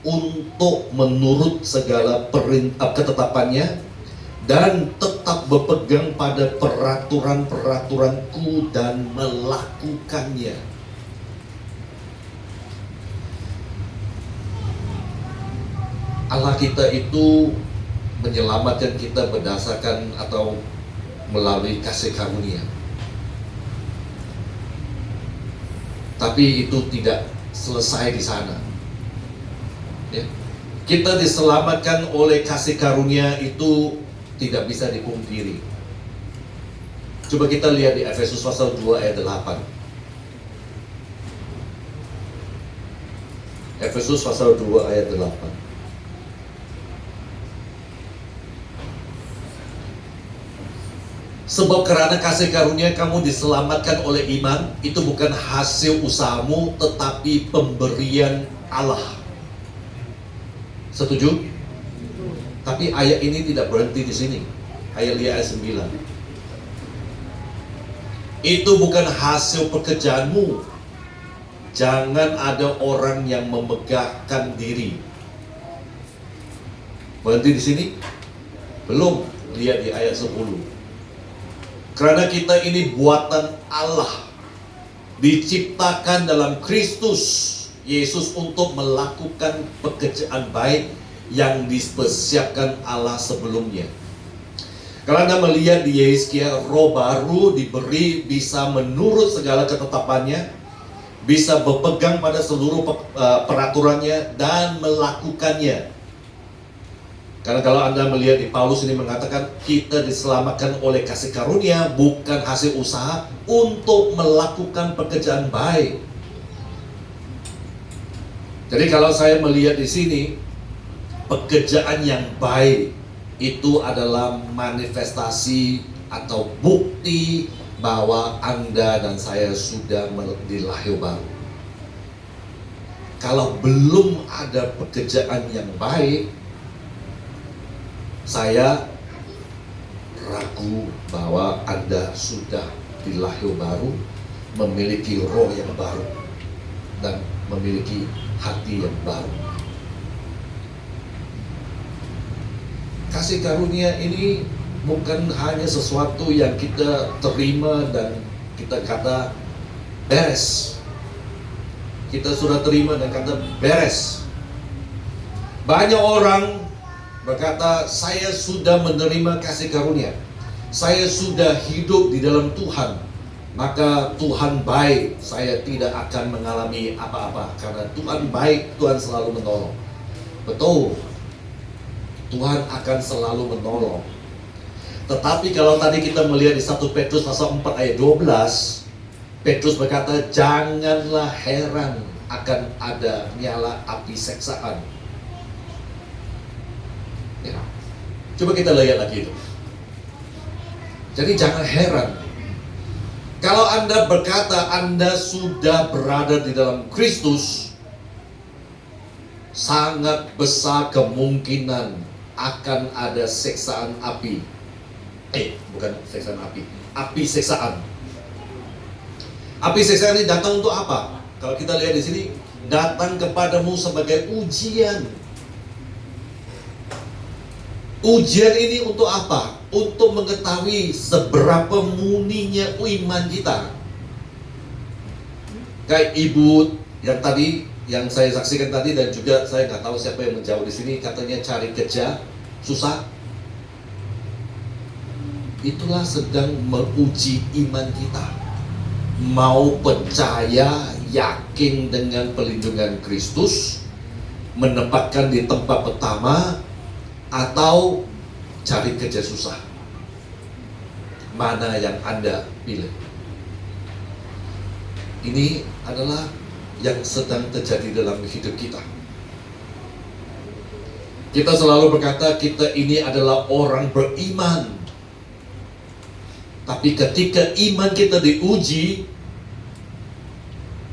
untuk menurut segala ketetapannya, dan tetap berpegang pada peraturan-peraturanku dan melakukannya. Allah kita itu menyelamatkan kita berdasarkan atau melalui kasih karunia. Tapi itu tidak selesai di sana. Ya. Kita diselamatkan oleh kasih karunia itu tidak bisa dipungkiri. Coba kita lihat di Efesus pasal 2 ayat 8. Efesus pasal 2 ayat 8. Sebab karena kasih karunia kamu diselamatkan oleh iman, itu bukan hasil usahamu, tetapi pemberian Allah. Setuju? Tapi ayat ini tidak berhenti di sini. Ayat 9. Itu bukan hasil pekerjaanmu. Jangan ada orang yang memegahkan diri. Berhenti di sini? Belum. Lihat di ayat 10. Karena kita ini buatan Allah, diciptakan dalam Kristus Yesus untuk melakukan pekerjaan baik yang dipersiapkan Allah sebelumnya. Kalau Anda melihat di Yesaya, roh baru diberi, bisa menurut segala ketetapannya, bisa berpegang pada seluruh peraturannya dan melakukannya. Karena kalau Anda melihat di Paulus ini mengatakan kita diselamatkan oleh kasih karunia, bukan hasil usaha untuk melakukan pekerjaan baik. Jadi kalau saya melihat di sini, pekerjaan yang baik itu adalah manifestasi atau bukti bahwa Anda dan saya sudah dilahir baru. Kalau belum ada pekerjaan yang baik, saya ragu bahwa Anda sudah dilahir baru, memiliki roh yang baru, dan memiliki hati yang baru. Kasih karunia ini bukan hanya sesuatu yang kita terima dan kita kata beres. Kita sudah terima dan kata beres. Banyak orang berkata, saya sudah menerima kasih karunia, saya sudah hidup di dalam Tuhan, maka Tuhan baik, saya tidak akan mengalami apa-apa. Karena Tuhan baik, Tuhan selalu menolong. Betul, Tuhan akan selalu menolong. Tetapi kalau tadi kita melihat di 1 Petrus pasal 4 ayat 12, Petrus berkata, janganlah heran akan ada nyala api seksaan. Ya. Coba kita lihat lagi itu. Jadi jangan heran kalau Anda berkata Anda sudah berada di dalam Kristus, sangat besar kemungkinan akan ada seksaan api. Bukan seksaan api, api seksaan. Api seksaan ini datang untuk apa? Kalau kita lihat di sini, datang kepadamu sebagai ujian. Ujian ini untuk apa? Untuk mengetahui seberapa muninya iman kita. Kayak ibu yang tadi, yang saya saksikan tadi, dan juga saya nggak tahu siapa yang menjawab di sini, katanya cari kerja susah. Itulah sedang menguji iman kita. Mau percaya, yakin dengan perlindungan Kristus, menempatkan di tempat pertama, atau cari kerja susah. Mana yang Anda pilih? Ini adalah yang sedang terjadi dalam hidup kita. Kita selalu berkata kita ini adalah orang beriman. Tapi ketika iman kita diuji,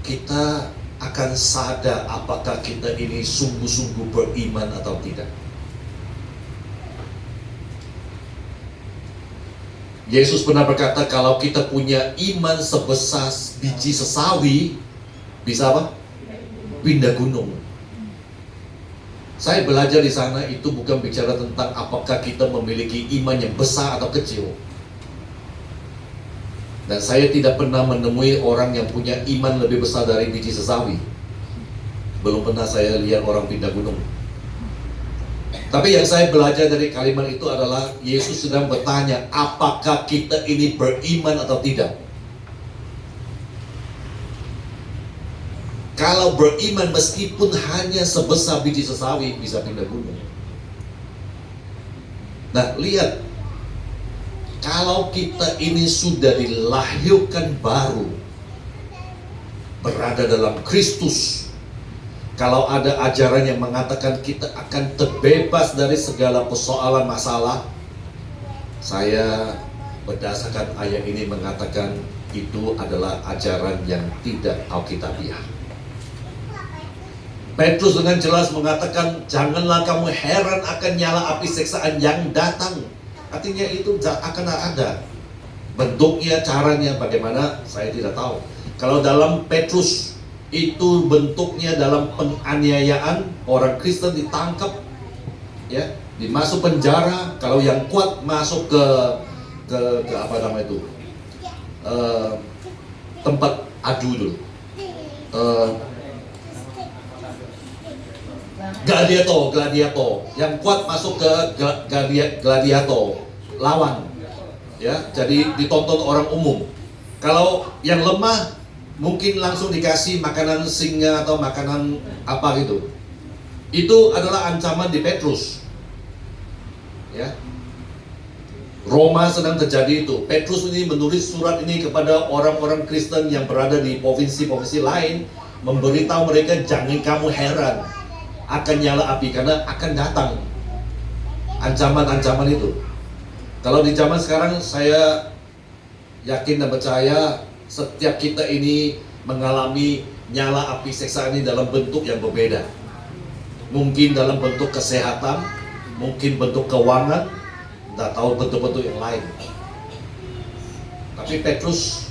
kita akan sadar apakah kita ini sungguh-sungguh beriman atau tidak. Yesus pernah berkata kalau kita punya iman sebesar biji sesawi, bisa apa? Pindah gunung. Saya belajar di sana itu bukan bicara tentang apakah kita memiliki iman yang besar atau kecil. Dan saya tidak pernah menemui orang yang punya iman lebih besar dari biji sesawi. Belum pernah saya lihat orang pindah gunung. Tapi yang saya belajar dari kalimat itu adalah Yesus sedang bertanya, apakah kita ini beriman atau tidak? Kalau beriman meskipun hanya sebesar biji sesawi, bisa pindah gunung. Nah, lihat, kalau kita ini sudah dilahirkan baru, berada dalam Kristus, Kalau ada ajaran yang mengatakan kita akan terbebas dari segala persoalan masalah, saya berdasarkan ayat ini mengatakan itu adalah ajaran yang tidak alkitabiah. Petrus dengan jelas mengatakan, janganlah kamu heran akan nyala api siksaan yang datang. Artinya itu akan ada. Bentuknya, caranya bagaimana, saya tidak tahu. Kalau dalam Petrus, itu bentuknya dalam penganiayaan, orang Kristen ditangkap, ya, dimasuk penjara. Kalau yang kuat masuk ke apa namanya itu, tempat adu dulu, gladiator. Yang kuat masuk ke gladiator, lawan, ya. Jadi ditonton orang umum. Kalau yang lemah mungkin langsung dikasih makanan singa atau makanan apa gitu. Itu adalah ancaman di Petrus, ya. Roma sedang terjadi itu. Petrus ini menulis surat ini kepada orang-orang Kristen yang berada di provinsi-provinsi lain, memberitahu mereka, jangan kamu heran akan nyala api, karena akan datang ancaman-ancaman itu. Kalau di zaman sekarang, saya yakin dan percaya setiap kita ini mengalami nyala api siksaan ini dalam bentuk yang berbeda. Mungkin dalam bentuk kesehatan, mungkin bentuk keuangan, tidak tahu bentuk-bentuk yang lain. Tapi Petrus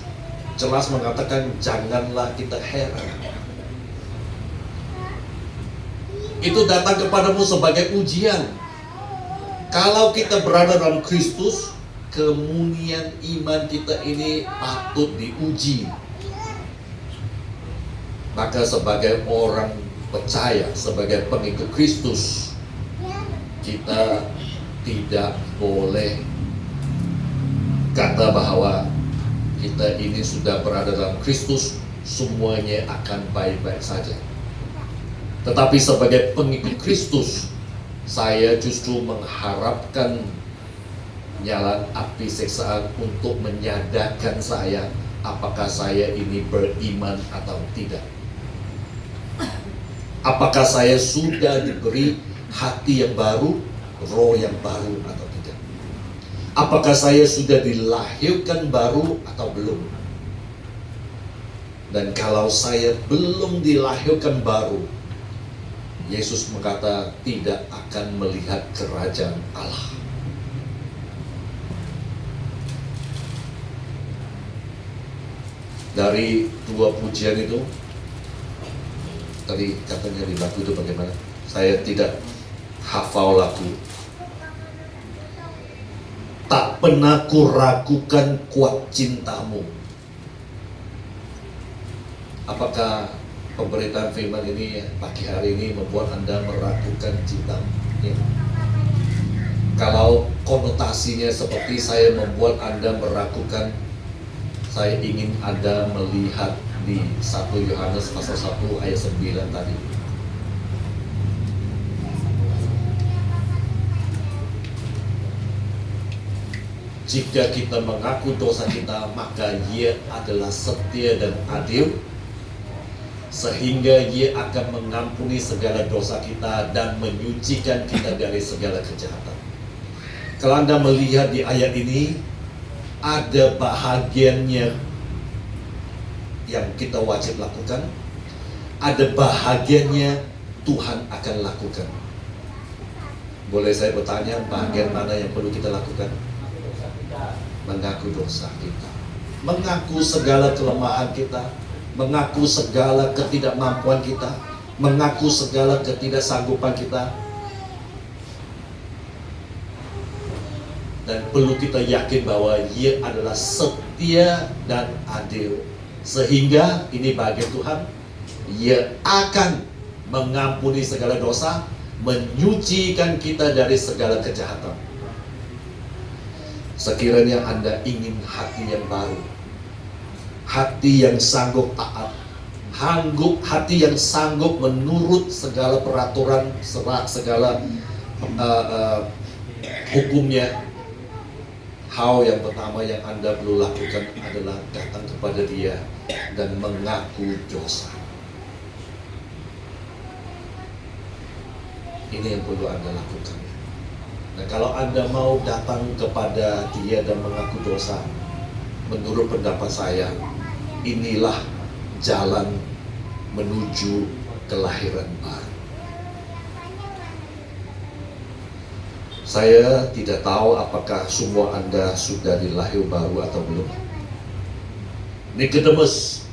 jelas mengatakan, janganlah kita heran. Itu datang kepadamu sebagai ujian. Kalau kita berada dalam Kristus, kemunian iman kita ini patut diuji. Maka sebagai orang percaya, sebagai pengikut Kristus, kita tidak boleh kata bahwa kita ini sudah berada dalam Kristus, semuanya akan baik-baik saja. Tetapi sebagai pengikut Kristus, saya justru mengharapkan nyala api siksaan untuk menyadarkan saya apakah saya ini beriman atau tidak. Apakah saya sudah diberi hati yang baru, roh yang baru atau tidak. Apakah saya sudah dilahirkan baru atau belum. Dan kalau saya belum dilahirkan baru, Yesus berkata tidak akan melihat kerajaan Allah. Dari dua pujian itu, tadi katanya di lagu itu bagaimana? Saya tidak hafal lagu. Tak pernah kuragukan kuat cintamu. Apakah pemberitaan firman ini pagi hari ini membuat Anda meragukan cintamu? Ya. Kalau konotasinya seperti saya membuat Anda meragukan, saya ingin Anda melihat di 1 Yohanes pasal 1 ayat 9 tadi. Jika kita mengaku dosa kita, maka Ia adalah setia dan adil, sehingga Ia akan mengampuni segala dosa kita dan menyucikan kita dari segala kejahatan. Kalau Anda melihat di ayat ini, ada bahagiannya yang kita wajib lakukan, ada bahagiannya Tuhan akan lakukan. Boleh saya bertanya, bahagian mana yang perlu kita lakukan? Mengaku dosa kita, mengaku segala kelemahan kita, mengaku segala ketidakmampuan kita, mengaku segala ketidaksanggupan kita. Dan perlu kita yakin bahwa Ia adalah setia dan adil, sehingga ini bagian Tuhan, Ia akan mengampuni segala dosa, menyucikan kita dari segala kejahatan. Sekiranya Anda ingin hati yang baru, hati yang sanggup taat, hati yang sanggup menurut segala peraturan, segala hukumnya, hal yang pertama yang Anda perlu lakukan adalah datang kepada Dia dan mengaku dosa. Ini yang perlu Anda lakukan. Nah, kalau Anda mau datang kepada Dia dan mengaku dosa, menurut pendapat saya, inilah jalan menuju kelahiran baru. Saya tidak tahu apakah semua Anda sudah dilahir baru atau belum. Nikodemus,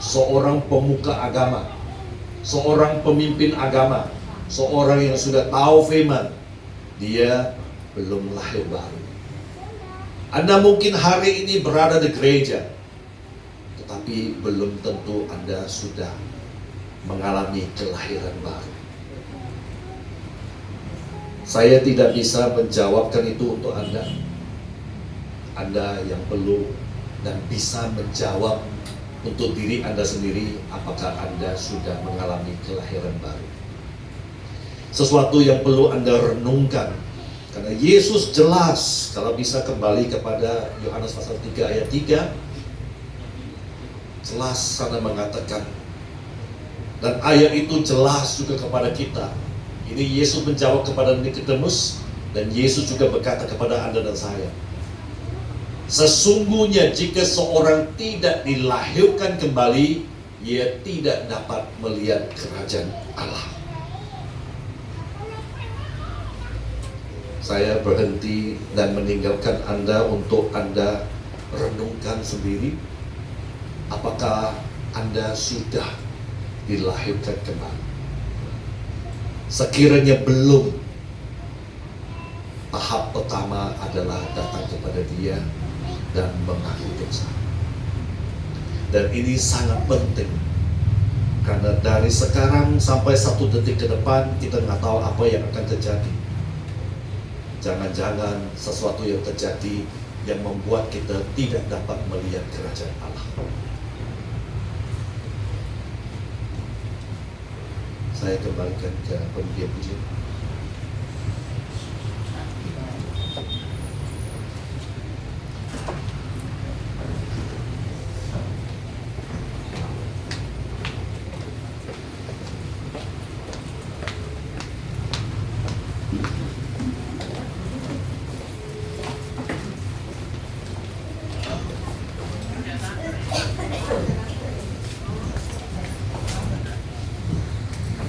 seorang pemuka agama, seorang pemimpin agama, seorang yang sudah tahu firman, dia belum lahir baru. Anda mungkin hari ini berada di gereja, tetapi belum tentu Anda sudah mengalami kelahiran baru. Saya tidak bisa menjawabkan itu untuk Anda. Anda yang perlu dan bisa menjawab untuk diri Anda sendiri, apakah Anda sudah mengalami kelahiran baru. Sesuatu yang perlu Anda renungkan, karena Yesus jelas, kalau bisa kembali kepada Yohanes pasal 3 ayat 3, jelas sana mengatakan, dan ayat itu jelas juga kepada kita. Ini Yesus menjawab kepada Nikodemus, dan Yesus juga berkata kepada Anda dan saya. Sesungguhnya jika seorang tidak dilahirkan kembali, ia tidak dapat melihat kerajaan Allah. Saya berhenti dan meninggalkan Anda untuk Anda renungkan sendiri. Apakah Anda sudah dilahirkan kembali? Sekiranya belum, tahap pertama adalah datang kepada Dia dan mengaku dosa. Dan ini sangat penting, karena dari sekarang sampai 1 detik ke depan kita nggak tahu apa yang akan terjadi. Jangan-jangan sesuatu yang terjadi yang membuat kita tidak dapat melihat kerajaan Allah. Saya kembalikan ke pemimpin pujian.